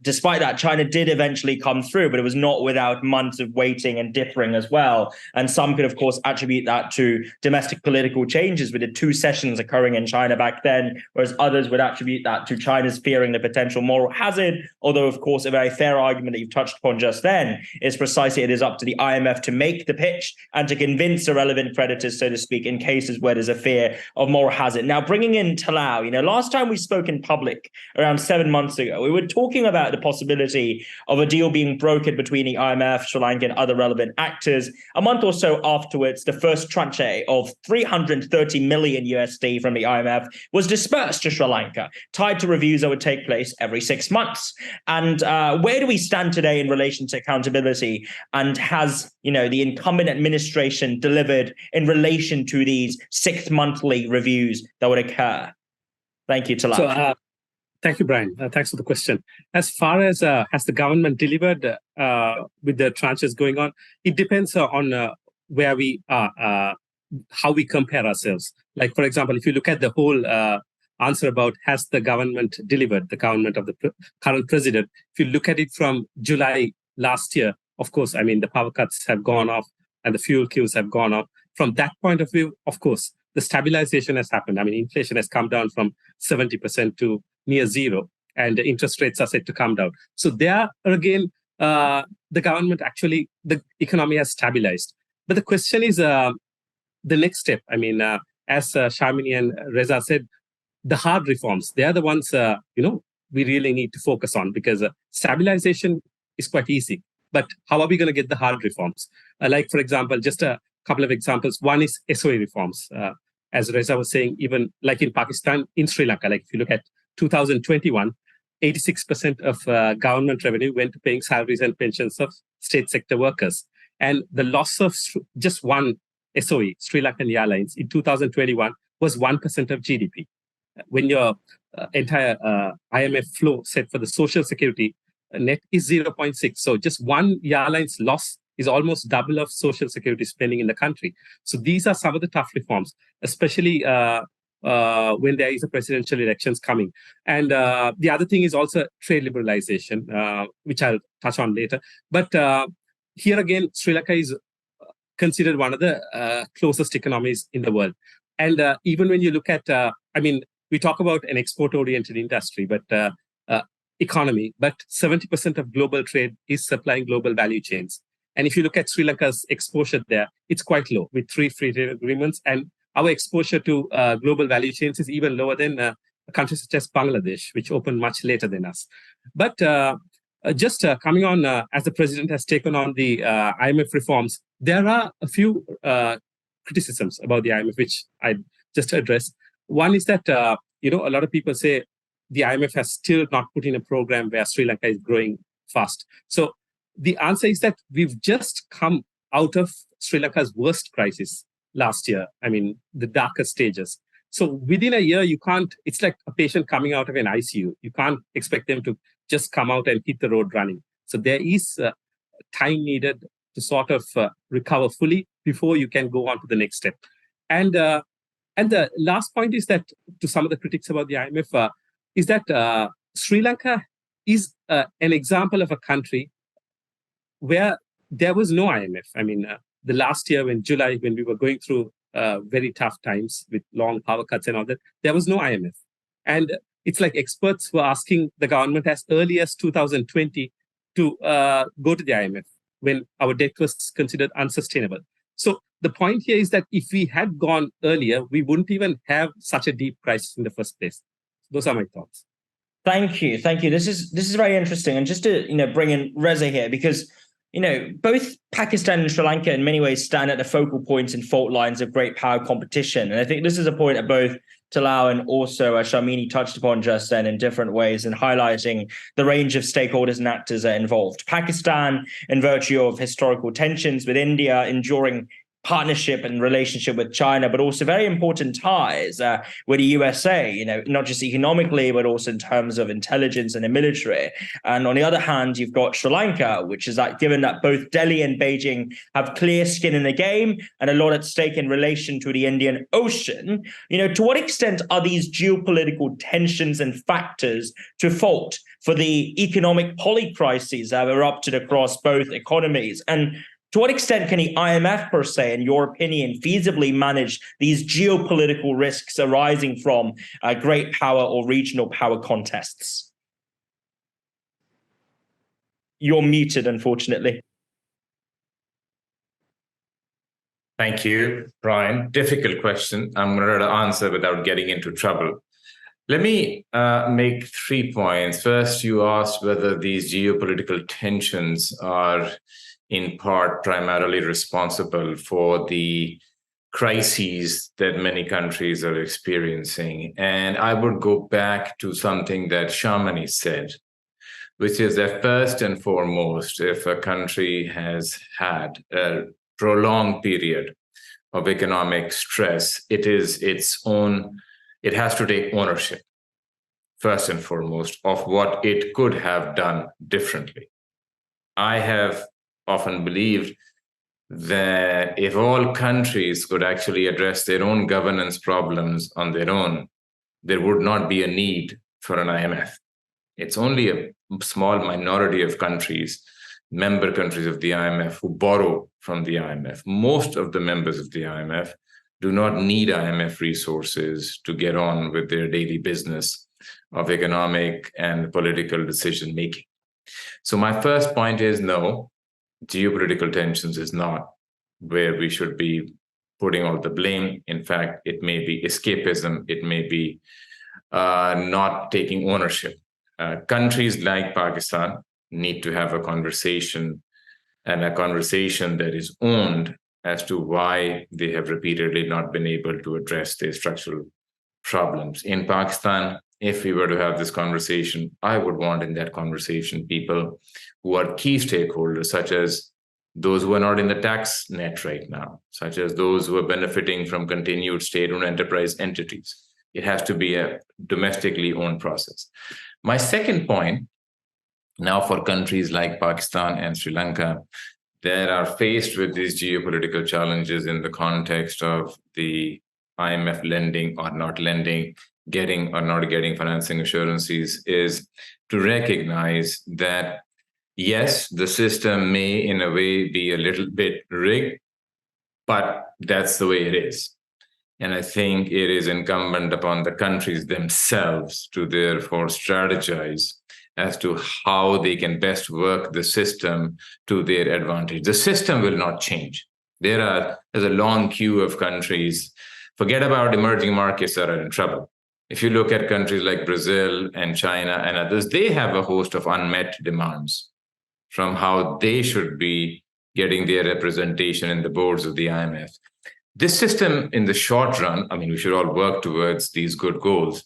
A: despite that, China did eventually come through, but it was not without months of waiting and differing as well. And some could, of course, attribute that to domestic political changes with the 2 sessions occurring in China back then, whereas others would attribute that to China's fearing the potential moral hazard. Although, of course, a very fair argument that you've touched upon just then is precisely it is up to the IMF to make the pitch and to convince irrelevant creditors, so to speak, in cases where there's a fear of moral hazard. Now, bringing in Talal, last time we spoke in public around 7 months ago, we were talking about the possibility of a deal being brokered between the IMF, Sri Lanka, and other relevant actors. A month or so afterwards, the first tranche of 330 million USD from the IMF was dispersed to Sri Lanka, tied to reviews that would take place every 6 months. And where do we stand today in relation to accountability? And has the incumbent administration delivered in relation to these 6 monthly reviews that would occur? Thank you, Talal.
E: So, thank you, Brian. Thanks for the question. As far as has the government delivered with the tranches going on, it depends on where we are, how we compare ourselves. Like, for example, if you look at the whole answer about has the government delivered, the government of the current president, if you look at it from July last year, of course, the power cuts have gone off and the fuel queues have gone up. From that point of view, of course, the stabilization has happened. Inflation has come down from 70% to near zero, and the interest rates are set to come down. So there, again, the government actually, the economy has stabilized. But the question is the next step. As Sharmini and Reza said, the hard reforms, they are the ones, we really need to focus on, because stabilization is quite easy. But how are we going to get the hard reforms? Like, for example, just a couple of examples. One is SOE reforms. As Reza was saying, even like in Pakistan, in Sri Lanka, like if you look at 2021, 86% of government revenue went to paying salaries and pensions of state sector workers. And the loss of just one SOE, Sri Lankan Airlines, in 2021 was 1% of GDP. When your entire IMF flow set for the social security net is 0.6. So just one airline's loss is almost double of social security spending in the country. So these are some of the tough reforms, especially when there is a presidential elections coming. And the other thing is also trade liberalization, which I'll touch on later. But here again, Sri Lanka is considered one of the closest economies in the world. And even when you look at, we talk about an export-oriented industry, but economy, but 70% of global trade is supplying global value chains. And if you look at Sri Lanka's exposure there, it's quite low with 3 free trade agreements. And our exposure to global value chains is even lower than countries such as Bangladesh, which opened much later than us. But just coming on, as the president has taken on the IMF reforms, there are a few criticisms about the IMF, which I just addressed. One is that, a lot of people say the IMF has still not put in a program where Sri Lanka is growing fast. So the answer is that we've just come out of Sri Lanka's worst crisis last year. The darkest stages. So within a year, you can't, it's like a patient coming out of an ICU. You can't expect them to just come out and hit the road running. So there is time needed to sort of recover fully before you can go on to the next step. And the last point is that, to some of the critics about the IMF, is that Sri Lanka is an example of a country where there was no IMF. The last year in July, when we were going through very tough times with long power cuts and all that, there was no IMF. And it's like experts were asking the government as early as 2020 to go to the IMF when our debt was considered unsustainable. So the point here is that if we had gone earlier, we wouldn't even have such a deep crisis in the first place. Those are my thoughts.
A: Thank you. This is very interesting. And just to bring in Reza here, because both Pakistan and Sri Lanka in many ways stand at the focal points and fault lines of great power competition. And I think this is a point that both Talal and also Sharmini touched upon just then in different ways, and highlighting the range of stakeholders and actors that are involved. Pakistan, in virtue of historical tensions with India, enduring partnership and relationship with China, but also very important ties with the USA, not just economically, but also in terms of intelligence and the military. And on the other hand, you've got Sri Lanka, which is that given that both Delhi and Beijing have clear skin in the game and a lot at stake in relation to the Indian Ocean, to what extent are these geopolitical tensions and factors to fault for the economic polycrises that have erupted across both economies? And to what extent can the IMF, per se, in your opinion, feasibly manage these geopolitical risks arising from great power or regional power contests? You're muted, unfortunately.
D: Thank you, Brian. Difficult question. I'm going to answer without getting into trouble. Let me make 3 points. First, you asked whether these geopolitical tensions are in part primarily responsible for the crises that many countries are experiencing. And I would go back to something that Sharmini said, which is that first and foremost, if a country has had a prolonged period of economic stress, it has to take ownership, first and foremost, of what it could have done differently. I have often believed that if all countries could actually address their own governance problems on their own, there would not be a need for an IMF. It's only a small minority of countries, member countries of the IMF, who borrow from the IMF. Most of the members of the IMF do not need IMF resources to get on with their daily business of economic and political decision making. So my first point is no, geopolitical tensions is not where we should be putting all the blame. In fact, it may be escapism. It may be not taking ownership. Countries like Pakistan need to have a conversation, and a conversation that is owned as to why they have repeatedly not been able to address their structural problems. In Pakistan, if we were to have this conversation, I would want in that conversation people who are key stakeholders, such as those who are not in the tax net right now, such as those who are benefiting from continued state-owned enterprise entities. It has to be a domestically owned process. My second point, now for countries like Pakistan and Sri Lanka that are faced with these geopolitical challenges in the context of the IMF lending or not lending, getting or not getting financing assurances, is to recognize that, yes, the system may in a way be a little bit rigged, but that's the way it is. And I think it is incumbent upon the countries themselves to therefore strategize as to how they can best work the system to their advantage. The system will not change. There's a long queue of countries. Forget about emerging markets that are in trouble. If you look at countries like Brazil and China and others, they have a host of unmet demands from how they should be getting their representation in the boards of the IMF. This system in the short run, I mean, we should all work towards these good goals.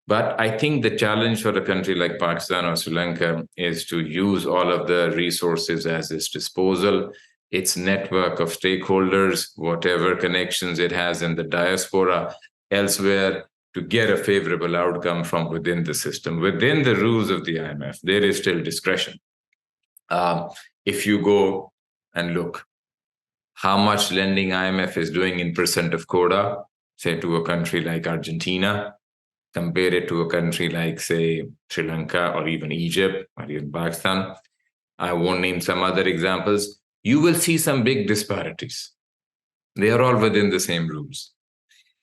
D: But I think the challenge for a country like Pakistan or Sri Lanka is to use all of the resources at its disposal, its network of stakeholders, whatever connections it has in the diaspora, elsewhere, to get a favorable outcome from within the system. Within the rules of the IMF, there is still discretion. If you go and look how much lending IMF is doing in percent of quota, say to a country like Argentina, compare it to a country like, say, Sri Lanka or even Egypt or even Pakistan, I won't name some other examples, you will see some big disparities. They are all within the same rules.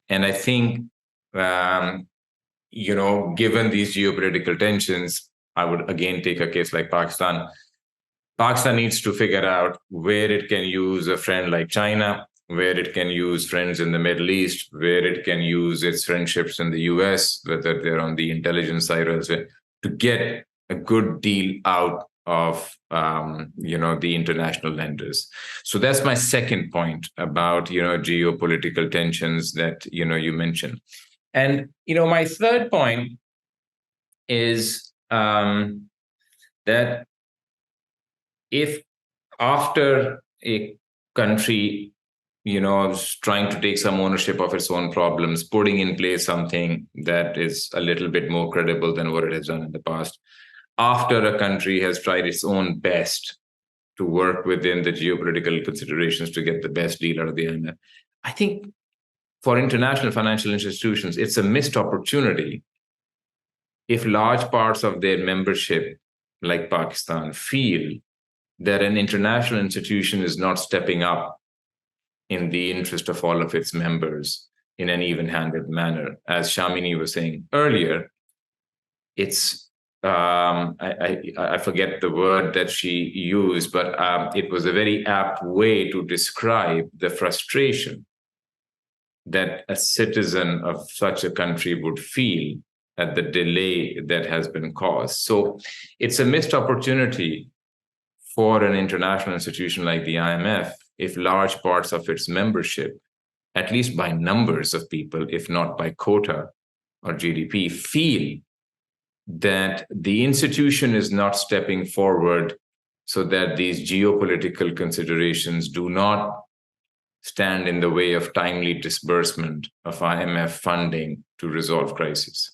D: And I think, given these geopolitical tensions, I would again take a case like Pakistan. Pakistan needs to figure out where it can use a friend like China, where it can use friends in the Middle East, where it can use its friendships in the US, whether they're on the intelligence side or elsewhere, to get a good deal out of the international lenders. So that's my second point about geopolitical tensions that you mentioned. And my third point is that if after a country is trying to take some ownership of its own problems, putting in place something that is a little bit more credible than what it has done in the past, after a country has tried its own best to work within the geopolitical considerations to get the best deal out of the IMF, I think for international financial institutions, it's a missed opportunity if large parts of their membership, like Pakistan, feel that an international institution is not stepping up in the interest of all of its members in an even-handed manner. As Sharmini was saying earlier, it's I forget the word that she used, but it was a very apt way to describe the frustration that a citizen of such a country would feel at the delay that has been caused. So it's a missed opportunity for an international institution like the IMF if large parts of its membership, at least by numbers of people, if not by quota or GDP, feel that the institution is not stepping forward so that these geopolitical considerations do not stand in the way of timely disbursement of IMF funding to resolve crises.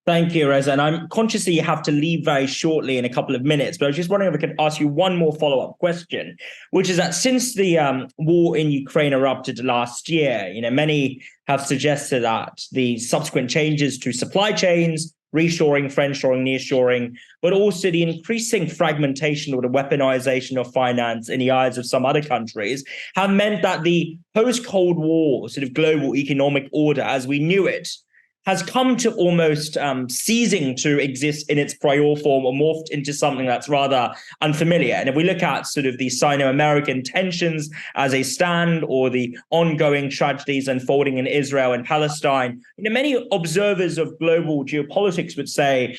A: Thank you, Reza. And I'm conscious that you have to leave very shortly in a couple of minutes, but I was just wondering if I could ask you one more follow-up question, which is that since the war in Ukraine erupted last year, many have suggested that the subsequent changes to supply chains, reshoring, friendshoring, nearshoring, but also the increasing fragmentation or the weaponization of finance in the eyes of some other countries have meant that the post-Cold War sort of global economic order as we knew it has come to almost ceasing to exist in its prior form or morphed into something that's rather unfamiliar. And if we look at sort of the Sino-American tensions as a stand or the ongoing tragedies unfolding in Israel and Palestine, many observers of global geopolitics would say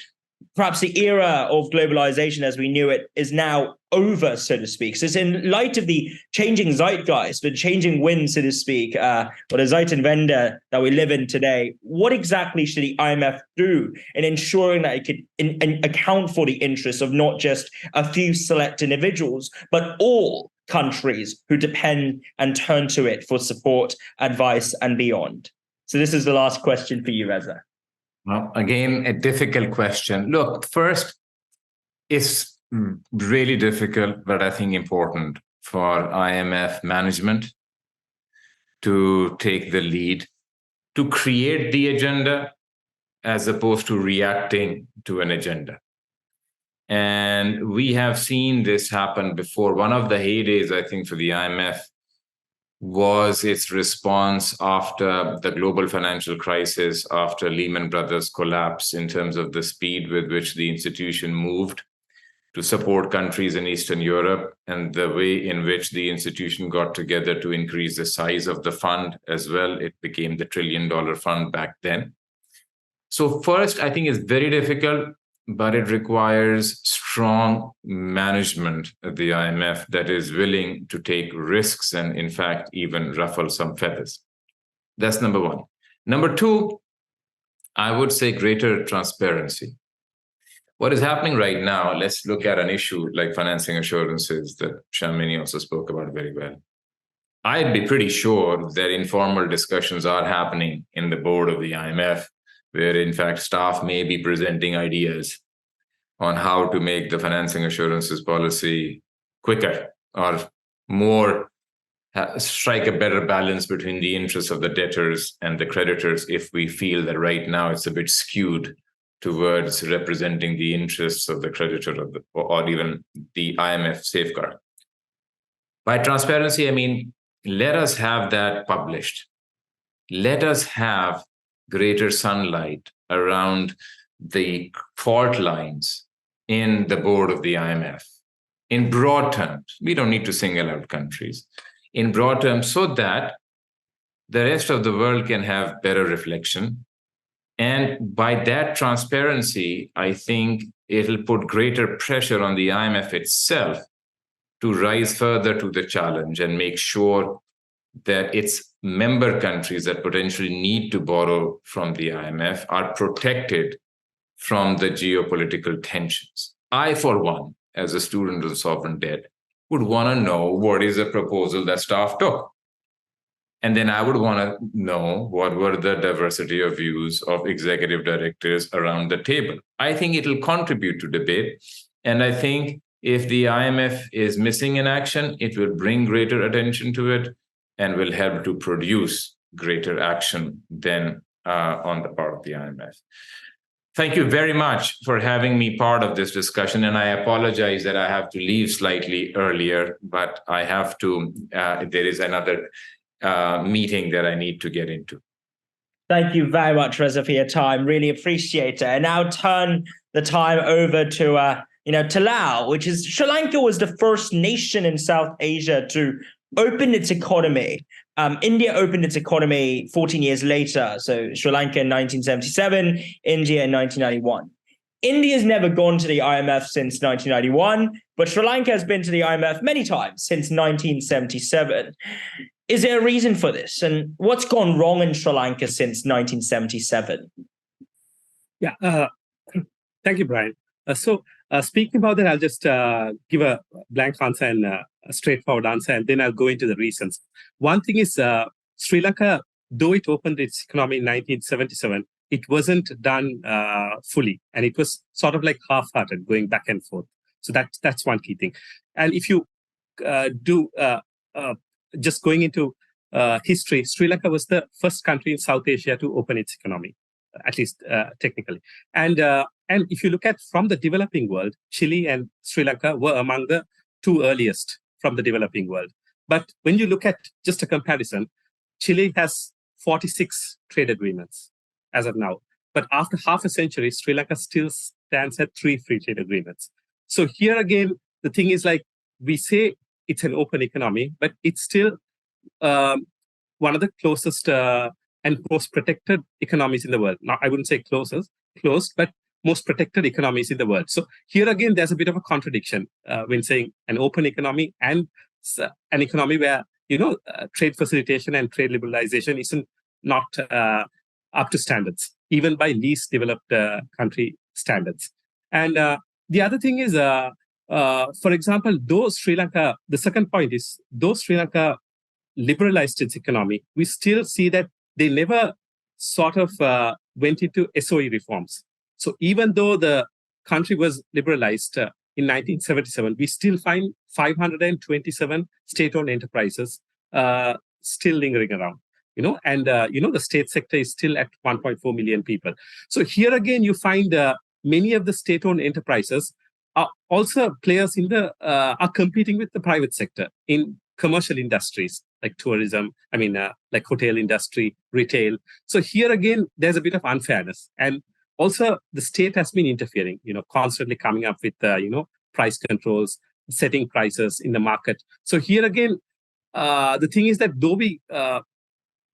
A: perhaps the era of globalization as we knew it is now over, so to speak. So it's in light of the changing zeitgeist, the changing wind, so to speak, or the Zeitenwende that we live in today, what exactly should the IMF do in ensuring that it could account for the interests of not just a few select individuals, but all countries who depend and turn to it for support, advice, and beyond? So this is the last question for you, Reza.
D: Well, again, a difficult question. Look, first, it's really difficult, but I think important for IMF management to take the lead, to create the agenda as opposed to reacting to an agenda. And we have seen this happen before. One of the heydays, I think, for the IMF was its response after the global financial crisis, after Lehman Brothers collapse, in terms of the speed with which the institution moved to support countries in Eastern Europe and the way in which the institution got together to increase the size of the fund as well. It became the $1 trillion fund back then. So first, I think it's very difficult, but it requires strong management at the IMF that is willing to take risks and, in fact, even ruffle some feathers. That's number one. Number two, I would say greater transparency. What is happening right now, let's look at an issue like financing assurances that Sharmini also spoke about very well. I'd be pretty sure that informal discussions are happening in the board of the IMF, where in fact staff may be presenting ideas on how to make the financing assurances policy quicker or more, strike a better balance between the interests of the debtors and the creditors if we feel that right now it's a bit skewed towards representing the interests of the creditor or even the IMF safeguard. By transparency, I mean, let us have that published. Let us have greater sunlight around the fault lines in the board of the IMF. In broad terms, we don't need to single out countries. In broad terms, so that the rest of the world can have better reflection. And by that transparency, I think it'll put greater pressure on the IMF itself to rise further to the challenge and make sure that its member countries that potentially need to borrow from the IMF are protected from the geopolitical tensions. I, for one, as a student of sovereign debt, would want to know what is the proposal that staff took. And then I would want to know what were the diversity of views of executive directors around the table. I think it will contribute to debate. And I think if the IMF is missing in action, it will bring greater attention to it and will help to produce greater action than on the part of the IMF. Thank you very much for having me part of this discussion. And I apologize that I have to leave slightly earlier, but I have to, there is another meeting that I need to get into.
A: Thank you very much, Reza, for your time. Really appreciate it. And now turn the time over to Talal, which is Sri Lanka was the first nation in South Asia to open its economy. India opened its economy 14 years later. So Sri Lanka in 1977, India in 1991. India's never gone to the IMF since 1991, but Sri Lanka has been to the IMF many times since 1977. Is there a reason for this? And what's gone wrong in Sri Lanka since 1977?
E: Yeah, thank you, Brian. Speaking about that, I'll just give a blank answer and a straightforward answer, and then I'll go into the reasons. One thing is Sri Lanka, though it opened its economy in 1977, it wasn't done fully, and it was sort of like half-hearted, going back and forth. So that's one key thing. And if you just going into history, Sri Lanka was the first country in South Asia to open its economy, at least technically. And if you look at from the developing world, Chile and Sri Lanka were among the two earliest from the developing world. But when you look at just a comparison, Chile has 46 trade agreements as of now. But after half a century, Sri Lanka still stands at 3 free trade agreements. So here again, the thing is like we say it's an open economy, but it's still one of the closest and most protected economies in the world. Now, I wouldn't say closed, but most protected economies in the world. So here again, there's a bit of a contradiction when saying an open economy and an economy where trade facilitation and trade liberalization isn't not up to standards, even by least developed country standards. And the other thing is, for example, the second point is, though Sri Lanka liberalized its economy, we still see that they never sort of went into SOE reforms. So even though the country was liberalized in 1977, we still find 527 state-owned enterprises still lingering around. The state sector is still at 1.4 million people. So here again, you find many of the state-owned enterprises are also players in are competing with the private sector in commercial industries like tourism, like hotel industry, retail. So here again, there's a bit of unfairness. And also the state has been interfering, constantly coming up with, price controls, setting prices in the market. So here again, the thing is that though we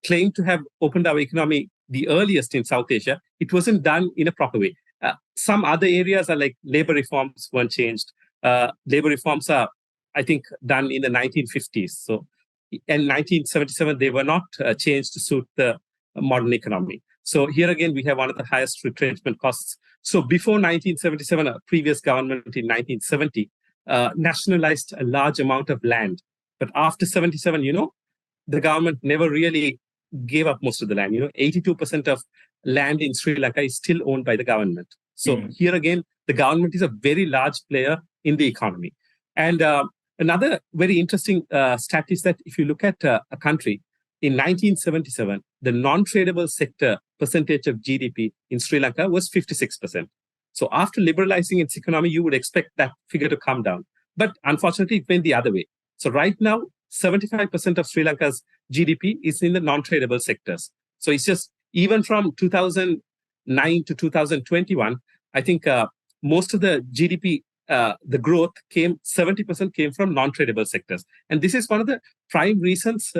E: claim to have opened our economy the earliest in South Asia, it wasn't done in a proper way. Some other areas are like labor reforms weren't changed. Labor reforms are, I think, done in the 1950s. So in 1977, they were not changed to suit the modern economy. So here again, we have one of the highest retrenchment costs. So before 1977, a previous government in 1970 nationalized a large amount of land. But after 77, the government never really gave up most of the land. 82% of land in Sri Lanka is still owned by the government. So here again, the government is a very large player in the economy. And another very interesting stat is that if you look at a country, in 1977, the non-tradable sector percentage of GDP in Sri Lanka was 56%. So after liberalizing its economy, you would expect that figure to come down. But unfortunately, it went the other way. So right now, 75% of Sri Lanka's GDP is in the non-tradable sectors. So it's just, even from 2009 to 2021, I think most of the GDP, the growth 70% came from non-tradable sectors. And this is one of the prime reasons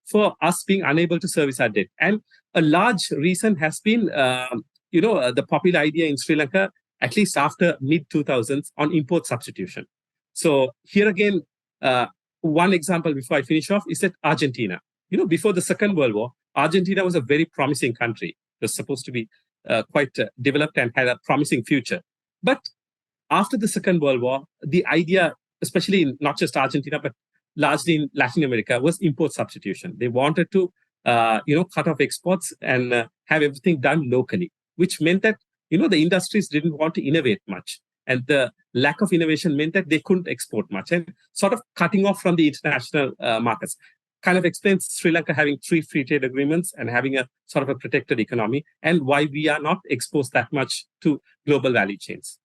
E: for us being unable to service our debt. And a large reason has been, the popular idea in Sri Lanka, at least after mid-2000s, on import substitution. So here again, one example before I finish off is that Argentina. Before the Second World War, Argentina was a very promising country. It was supposed to be quite developed and had a promising future. But after the Second World War, the idea, especially in not just Argentina, but largely in Latin America, was import substitution. They wanted to, cut off exports and have everything done locally, which meant that, the industries didn't want to innovate much. And the lack of innovation meant that they couldn't export much, and sort of cutting off from the international markets. Kind of explains Sri Lanka having 3 free trade agreements and having a sort of a protected economy, and why we are not exposed that much to global value chains.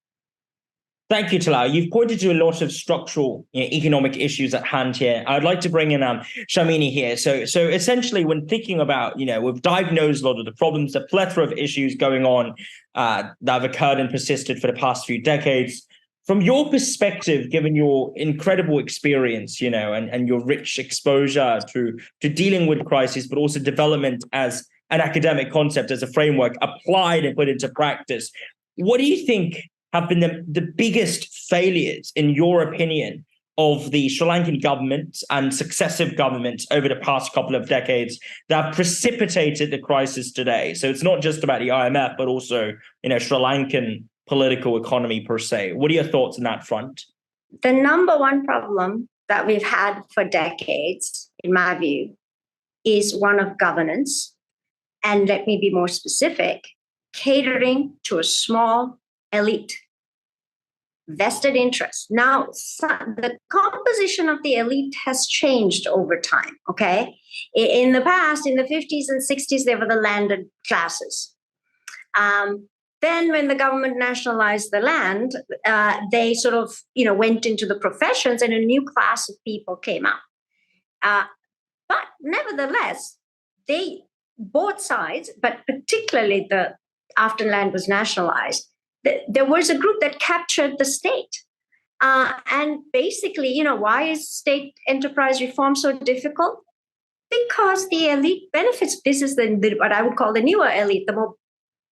A: Thank you, Talal. You've pointed to a lot of structural economic issues at hand here. I'd like to bring in Sharmini here. So essentially, when thinking about, we've diagnosed a lot of the problems, the plethora of issues going on that have occurred and persisted for the past few decades. From your perspective, given your incredible experience, and your rich exposure to dealing with crisis, but also development as an academic concept, as a framework applied and put into practice, what do you think have been the biggest failures, in your opinion, of the Sri Lankan government and successive governments over the past couple of decades that have precipitated the crisis today? So it's not just about the IMF, but also, Sri Lankan political economy per se. What are your thoughts on that front?
C: The number one problem that we've had for decades, in my view, is one of governance. And let me be more specific, catering to a small elite. Vested interest. Now, the composition of the elite has changed over time, okay? In the past, in the 50s and 60s, they were the landed classes. Then when the government nationalized the land, they sort of, went into the professions and a new class of people came up. But nevertheless, both sides, but particularly after land was nationalized, there was a group that captured the state. And basically, why is state enterprise reform so difficult? Because the elite benefits. This is what I would call the newer elite, the more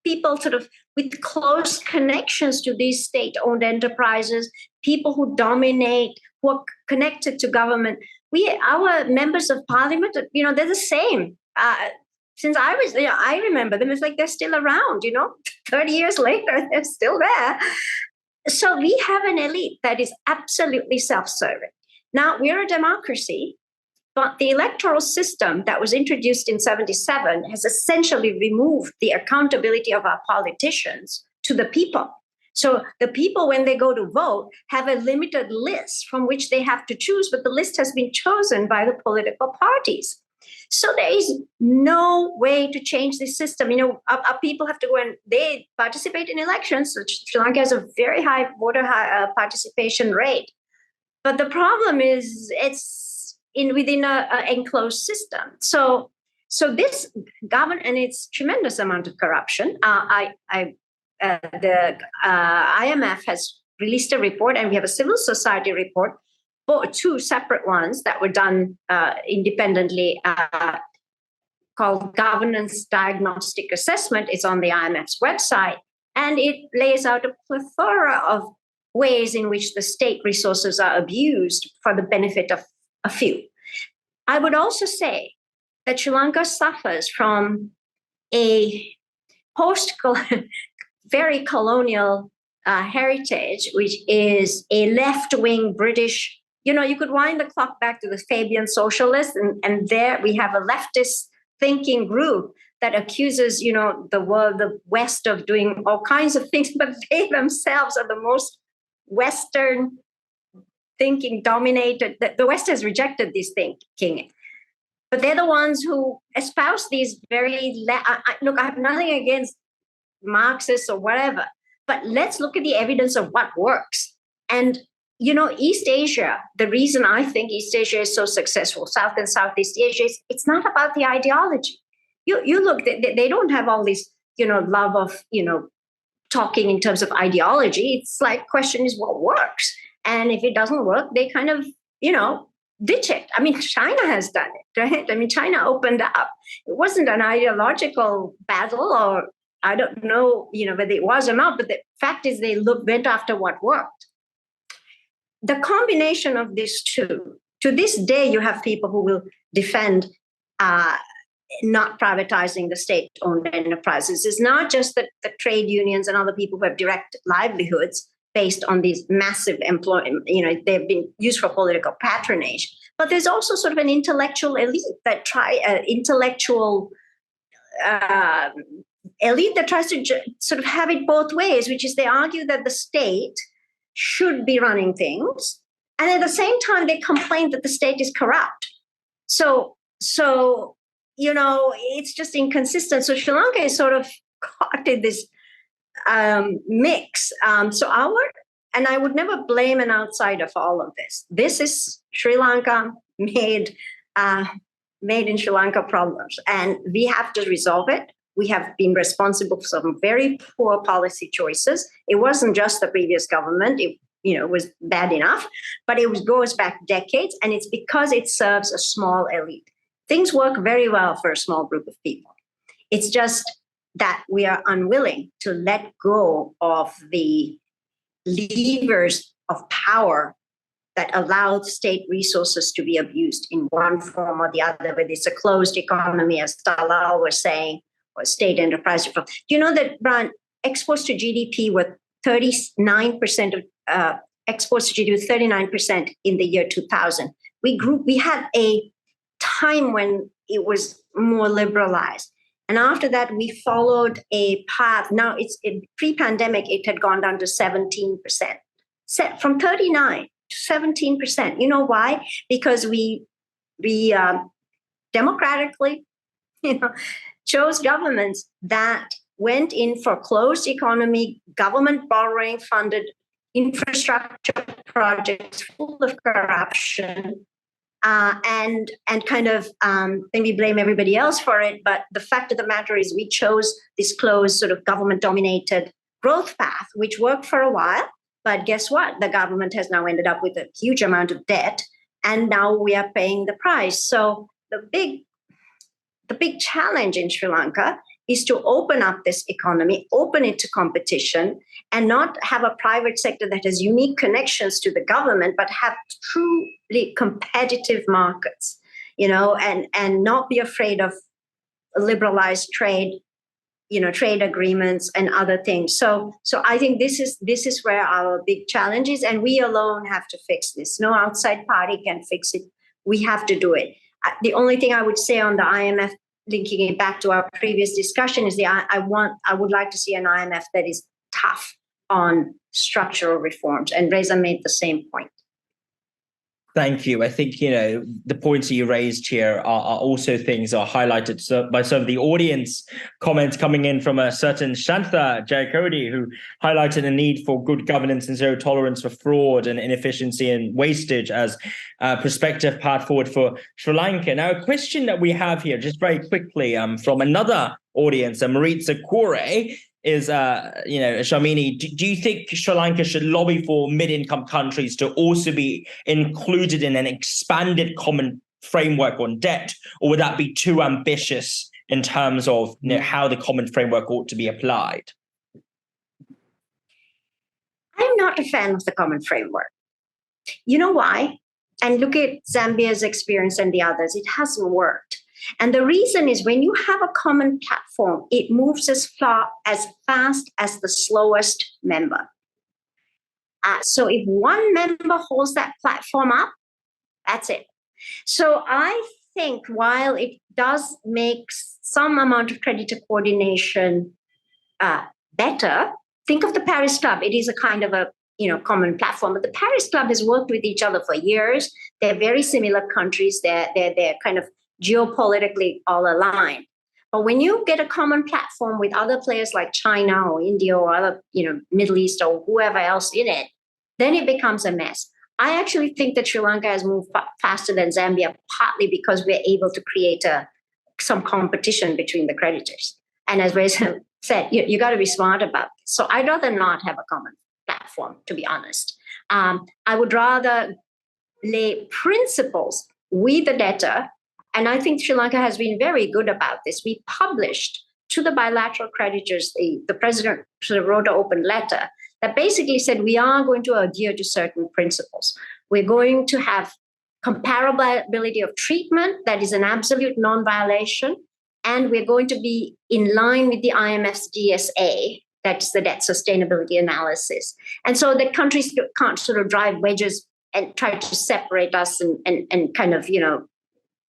C: people sort of with close connections to these state-owned enterprises, people who dominate, who are connected to government. Our members of parliament, they're the same. Since I remember them, it's like they're still around, 30 years later, they're still there. So we have an elite that is absolutely self-serving. Now, we're a democracy, but the electoral system that was introduced in 1977 has essentially removed the accountability of our politicians to the people. So the people, when they go to vote, have a limited list from which they have to choose, but the list has been chosen by the political parties. So there is no way to change this system. Our people have to go and they participate in elections. So Sri Lanka has a very high voter participation rate. But the problem is it's within an enclosed system. So this government, and it's tremendous amount of corruption. The IMF has released a report, and we have a civil society report, two separate ones that were done independently, called Governance Diagnostic Assessment. It's on the IMF's website, and it lays out a plethora of ways in which the state resources are abused for the benefit of a few. I would also say that Sri Lanka suffers from a very colonial heritage, which is a left-wing British. You could wind the clock back to the Fabian socialists, and there we have a leftist thinking group that accuses, the West of doing all kinds of things, but they themselves are the most Western thinking dominated. The West has rejected this thinking, but they're the ones who espouse these very. Look, I have nothing against Marxists or whatever, but let's look at the evidence of what works. And East Asia, the reason I think East Asia is so successful, South and Southeast Asia, it's not about the ideology. You look, they don't have all this, love of, talking in terms of ideology. It's like, question is what works. And if it doesn't work, they kind of, ditch it. I mean, China has done it, right? I mean, China opened up. It wasn't an ideological battle, or I don't know, whether it was or not, but the fact is they went after what worked. The combination of these two, to this day, you have people who will defend not privatizing the state-owned enterprises. It's not just the trade unions and other people who have direct livelihoods based on these massive employment, they've been used for political patronage. But there's also sort of an intellectual elite that elite that tries to sort of have it both ways, which is they argue that the state should be running things, and at the same time they complain that the state is corrupt. So it's just inconsistent. So Sri Lanka is sort of caught in this mix. So our and I would never blame an outsider for all of this. This is Sri Lanka made in Sri Lanka problems, and we have to resolve it. We have been responsible for some very poor policy choices. It wasn't just the previous government. It was bad enough, but it goes back decades, and it's because it serves a small elite. Things work very well for a small group of people. It's just that we are unwilling to let go of the levers of power that allow state resources to be abused in one form or the other, whether it's a closed economy, as Talal was saying, or state enterprise reform. Do you know that, Brian, exports to GDP were 39% of exports to GDP, 39% in the year 2000. We had a time when it was more liberalized. And after that, we followed a path. Now, pre-pandemic, it had gone down to 17%. From 39 to 17%. You know why? Because we democratically, chose governments that went in for closed economy, government borrowing funded infrastructure projects full of corruption, and kind of maybe blame everybody else for it. But the fact of the matter is we chose this closed sort of government-dominated growth path, which worked for a while. But guess what? The government has now ended up with a huge amount of debt, and now we are paying the price. So the big challenge in Sri Lanka is to open up this economy, open it to competition, and not have a private sector that has unique connections to the government, but have truly competitive markets, and not be afraid of liberalized trade, trade agreements and other things. So I think this is where our big challenge is, and we alone have to fix this. No outside party can fix it. We have to do it. The only thing I would say on the IMF, linking it back to our previous discussion, is I would like to see an IMF that is tough on structural reforms. And Reza made the same point.
A: Thank you. I think, the points that you raised here are also things are highlighted by some of the audience comments coming in from a certain Shantha Jayakody, who highlighted the need for good governance and zero tolerance for fraud and inefficiency and wastage as a prospective path forward for Sri Lanka. Now, a question that we have here, just very quickly, from another audience, Reza Baqir, is, Sharmini, do you think Sri Lanka should lobby for mid-income countries to also be included in an expanded common framework on debt, or would that be too ambitious in terms of how the common framework ought to be applied?
C: I'm not a fan of the common framework. You know why? And look at Zambia's experience and the others. It hasn't worked. And the reason is when you have a common platform, it moves as fast as the slowest member. So if one member holds that platform up, that's it. So I think while it does make some amount of creditor coordination better, think of the Paris Club. It is a kind of a common platform, but the Paris Club has worked with each other for years. They're very similar countries. They're kind of geopolitically all aligned. But when you get a common platform with other players like China or India or other, Middle East or whoever else in it, then it becomes a mess. I actually think that Sri Lanka has moved faster than Zambia, partly because we're able to create some competition between the creditors. And as Reza said, you got to be smart about this. So I'd rather not have a common platform, to be honest. I would rather lay principles with the debtor. And I think Sri Lanka has been very good about this. We published to the bilateral creditors, the president sort of wrote an open letter that basically said we are going to adhere to certain principles. We're going to have comparability of treatment, that is an absolute non-violation, and we're going to be in line with the IMF's DSA, that's the debt sustainability analysis. And so the countries can't sort of drive wedges and try to separate us and kind of,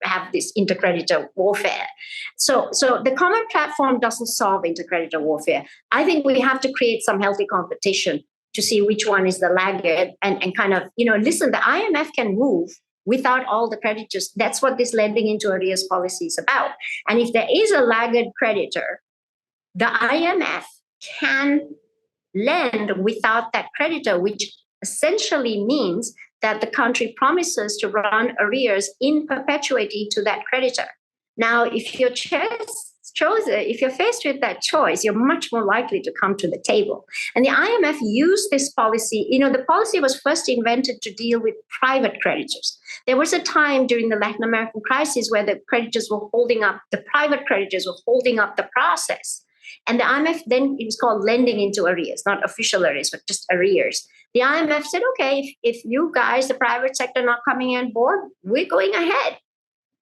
C: have this intercreditor warfare. So the common platform doesn't solve intercreditor warfare. I think we have to create some healthy competition to see which one is the laggard and kind of, listen, the IMF can move without all the creditors. That's what this lending into arrears policy is about. And if there is a laggard creditor, the IMF can lend without that creditor, which essentially means that the country promises to run arrears in perpetuity to that creditor. Now, if you're faced with that choice, you're much more likely to come to the table. And the IMF used this policy. The policy was first invented to deal with private creditors. There was a time during the Latin American crisis where the private creditors were holding up the process. And the IMF then, it was called lending into arrears, not official arrears, but just arrears. The IMF said, okay, if you guys, the private sector, not coming on board, we're going ahead.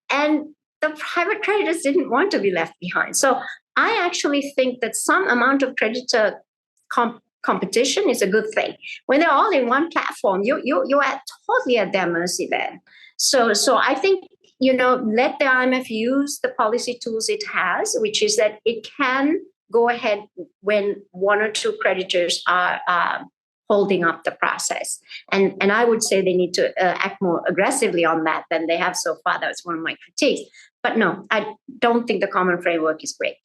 C: And the private creditors didn't want to be left behind. So I actually think that some amount of creditor competition is a good thing. When they're all in one platform, you're totally at their mercy then. So I think, let the IMF use the policy tools it has, which is that it can go ahead when one or two creditors are holding up the process. And I would say they need to act more aggressively on that than they have so far. That's one of my critiques. But no, I don't think the common framework is great.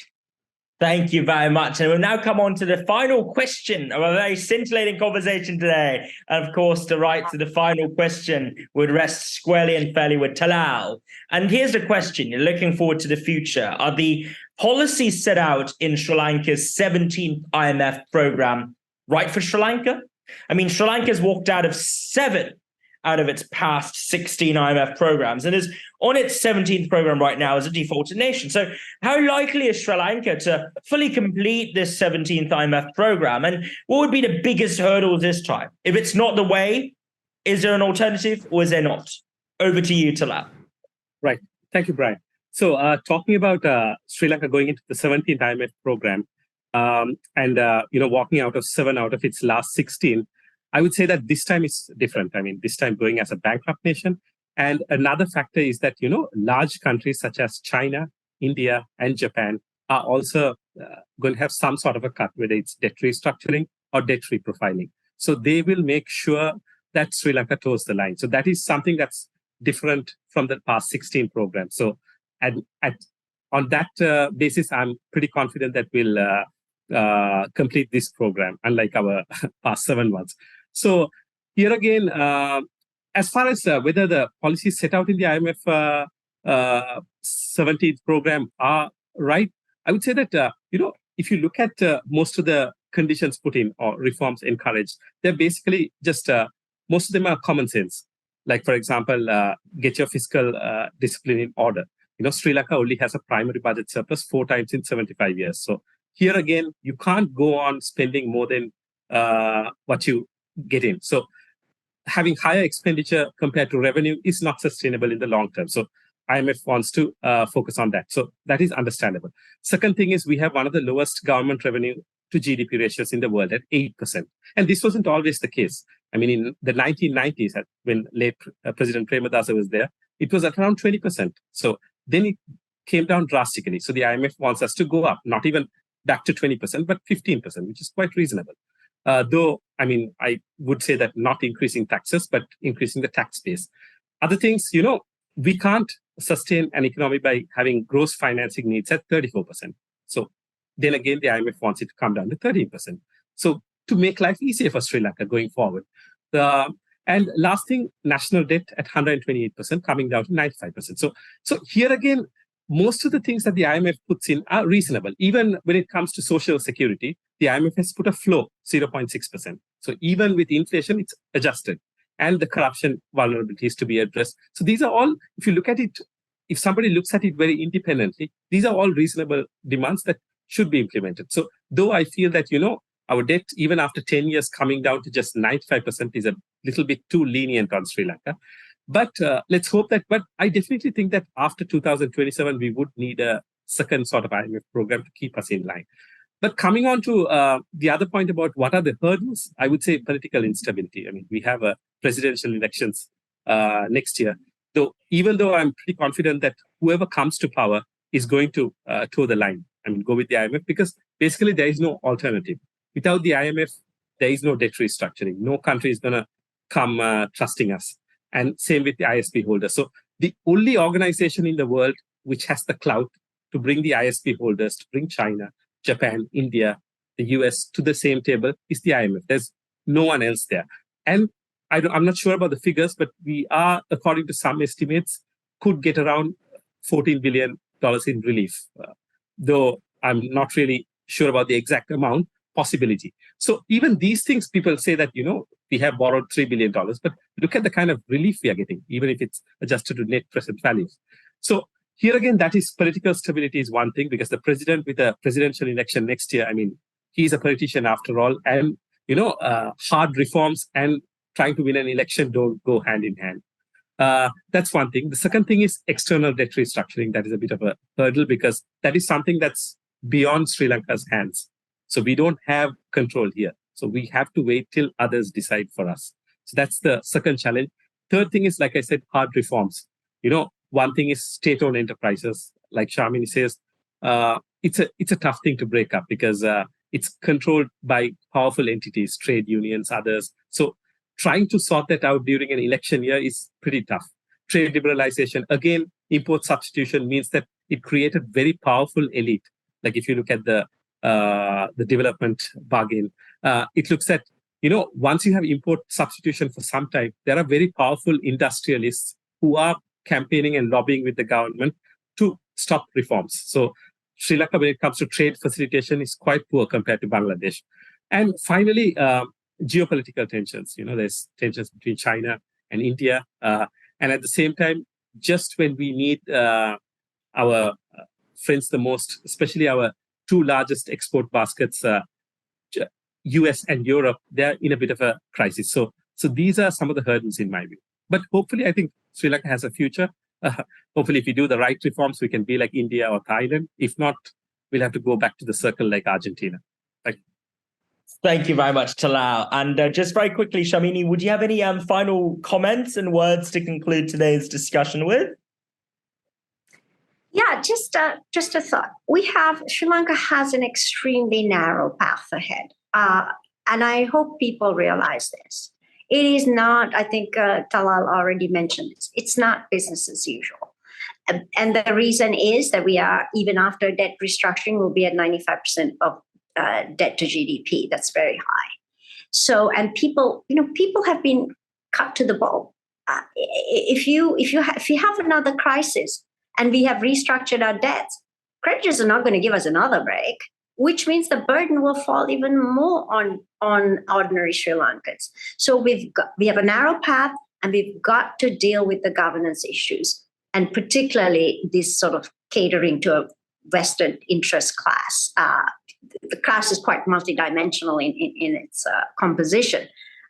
A: Thank you very much. And we'll now come on to the final question of a very scintillating conversation today. And of course, the right to the final question would rest squarely and fairly with Talal. And here's the question. You're looking forward to the future. Are the policies set out in Sri Lanka's 17th IMF program right for Sri Lanka? I mean, Sri Lanka's walked out of 7 out of its past 16 IMF programs and is on its 17th program right now as a defaulted nation. So how likely is Sri Lanka to fully complete this 17th IMF program? And what would be the biggest hurdles this time? If it's not the way, is there an alternative or is there not? Over to you, Talal.
E: Right. Thank you, Brian. So talking about Sri Lanka going into the 17th IMF program and walking out of 7 out of its last 16, I would say that this time is different. I mean, this time going as a bankrupt nation. And another factor is that, large countries such as China, India, and Japan are also going to have some sort of a cut, whether it's debt restructuring or debt reprofiling. So they will make sure that Sri Lanka toes the line. So that is something that's different from the past 16 programs. So on that basis, I'm pretty confident that we'll complete this program, unlike our past 7 ones. So here again, as far as whether the policies set out in the IMF 17th program are right, I would say that, if you look at most of the conditions put in or reforms encouraged, they're basically just, most of them are common sense. Like, for example, get your fiscal discipline in order. Sri Lanka only has a primary budget surplus 4 times in 75 years. So here again, you can't go on spending more than what you get in. So having higher expenditure compared to revenue is not sustainable in the long term. So IMF wants to focus on that. So that is understandable. Second thing is we have one of the lowest government revenue to GDP ratios in the world at 8%. And this wasn't always the case. I mean, in the 1990s, when late President Premadasa was there, it was at around 20%. So then it came down drastically. So the IMF wants us to go up, not even back to 20%, but 15%, which is quite reasonable. Though, I mean, I would say that not increasing taxes, but increasing the tax base. Other things, we can't sustain an economy by having gross financing needs at 34%. So then again, the IMF wants it to come down to 13%. So to make life easier for Sri Lanka going forward. And last thing, national debt at 128%, coming down to 95%. So here again, most of the things that the IMF puts in are reasonable. Even when it comes to social security, the IMF has put a floor, 0.6%. So even with inflation, it's adjusted. And the corruption vulnerabilities to be addressed. So these are all, if you look at it, if somebody looks at it very independently, these are all reasonable demands that should be implemented. So though I feel that, our debt, even after 10 years coming down to just 95% is a little bit too lenient on Sri Lanka. But let's hope that, but I definitely think that after 2027, we would need a second sort of IMF program to keep us in line. But coming on to the other point about what are the hurdles, I would say political instability. I mean, we have presidential elections next year. Even though I'm pretty confident that whoever comes to power is going to toe the line. I mean, go with the IMF because basically there is no alternative. Without the IMF, there is no debt restructuring. No country is going to come trusting us. And same with the ISP holders. So the only organization in the world which has the clout to bring the ISP holders, to bring China, Japan, India, the US to the same table is the IMF. There's no one else there. And I'm not sure about the figures, but we are, according to some estimates, could get around $14 billion in relief, though I'm not really sure about the exact amount, possibility. So even these things, people say that, we have borrowed $3 billion, but look at the kind of relief we are getting, even if it's adjusted to net present values. So here again, that is political stability is one thing, because the president with a presidential election next year, he's a politician after all, and, hard reforms and trying to win an election don't go hand in hand. That's one thing. The second thing is external debt restructuring. That is a bit of a hurdle, because that is something that's beyond Sri Lanka's hands. So we don't have control here. So we have to wait till others decide for us. So that's the second challenge. Third thing is, like I said, hard reforms. One thing is state-owned enterprises. Like Sharmini says, it's a tough thing to break up, because it's controlled by powerful entities, trade unions, others. So trying to sort that out during an election year is pretty tough. Trade liberalization, again, import substitution means that it created very powerful elite. Like if you look at the development bargain, it looks at, once you have import substitution for some time, there are very powerful industrialists who are campaigning and lobbying with the government to stop reforms. So Sri Lanka, when it comes to trade facilitation, is quite poor compared to Bangladesh. And finally, geopolitical tensions. There's tensions between China and India. And at the same time, just when we need our friends the most, especially our two largest export baskets, US and Europe, they're in a bit of a crisis. So these are some of the hurdles in my view. But hopefully, I think Sri Lanka has a future. Hopefully, if we do the right reforms, we can be like India or Thailand. If not, we'll have to go back to the circle like Argentina.
A: Thank you very much, Talal. And just very quickly, Sharmini, would you have any final comments and words to conclude today's discussion with?
C: Yeah, just a thought. Sri Lanka has an extremely narrow path ahead. And I hope people realize this. It is not, I think Talal already mentioned this, it's not business as usual. And the reason is that we are, even after debt restructuring, we'll be at 95% of debt to GDP. That's very high. So, and people have been cut to the bone. If you have another crisis and we have restructured our debts, creditors are not going to give us another break, which means the burden will fall even more on ordinary Sri Lankans. So we have a narrow path, and we've got to deal with the governance issues, and particularly this sort of catering to a vested interest class. The class is quite multidimensional in its composition,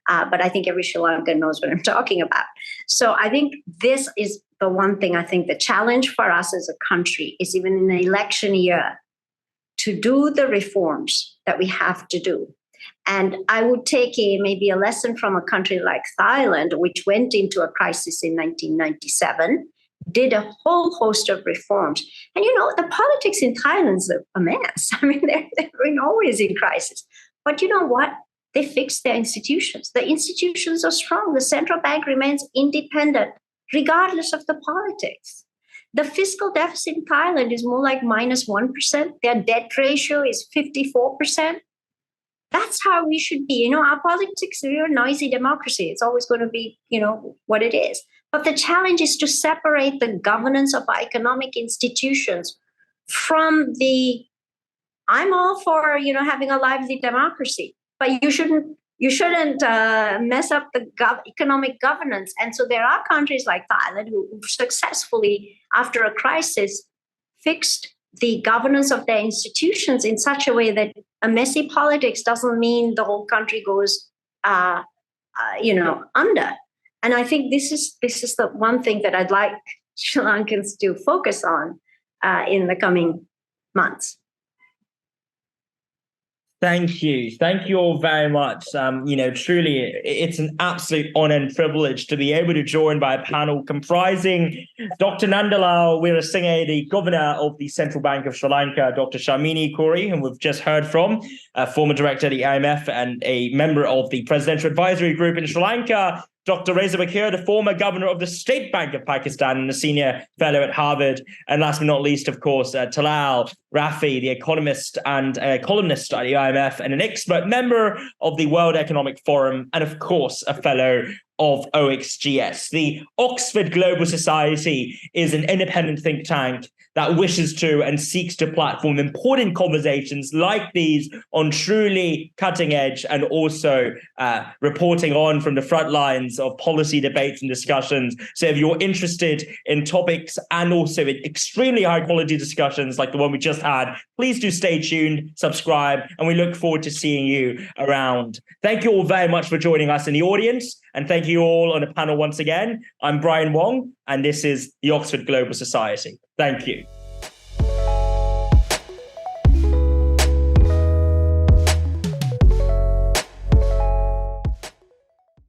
C: but I think every Sri Lankan knows what I'm talking about. So I think this is the one thing. I think the challenge for us as a country is, even in an election year, to do the reforms that we have to do. And I would take maybe a lesson from a country like Thailand, which went into a crisis in 1997, did a whole host of reforms. And the politics in Thailand is a mess. They're always in crisis. But you know what? They fixed their institutions. The institutions are strong. The central bank remains independent, regardless of the politics. The fiscal deficit in Thailand is more like -1%. Their debt ratio is 54%. That's how we should be. Our politics, we're a noisy democracy. It's always going to be, what it is. But the challenge is to separate the governance of our economic institutions from I'm all for, having a lively democracy, but you shouldn't mess up the economic governance. And so there are countries like Thailand who successfully, after a crisis, fixed the governance of their institutions in such a way that a messy politics doesn't mean the whole country goes, under. And I think this is the one thing that I'd like Sri Lankans to focus on in the coming months.
A: Thank you. Thank you all very much. Truly, it's an absolute honor and privilege to be able to join by a panel comprising Dr. Nandalal Weerasinghe, the governor of the Central Bank of Sri Lanka, Dr. Sharmini Coorey, whom we've just heard from, a former director of the IMF and a member of the Presidential Advisory Group in Sri Lanka, Dr. Reza Baqir, the former governor of the State Bank of Pakistan and a senior fellow at Harvard. And last but not least, of course, Talal Rafi, the economist and columnist at the IMF and an expert member of the World Economic Forum, and of course, a fellow of OXGS. The Oxford Global Society is an independent think tank that wishes to and seeks to platform important conversations like these on truly cutting edge and also reporting on from the front lines of policy debates and discussions. So if you're interested in topics and also in extremely high quality discussions like the one we just had, please do stay tuned, subscribe, and we look forward to seeing you around. Thank you all very much for joining us in the audience. And thank you all on the panel once again. I'm Brian Wong, and this is the Oxford Global Society. Thank you.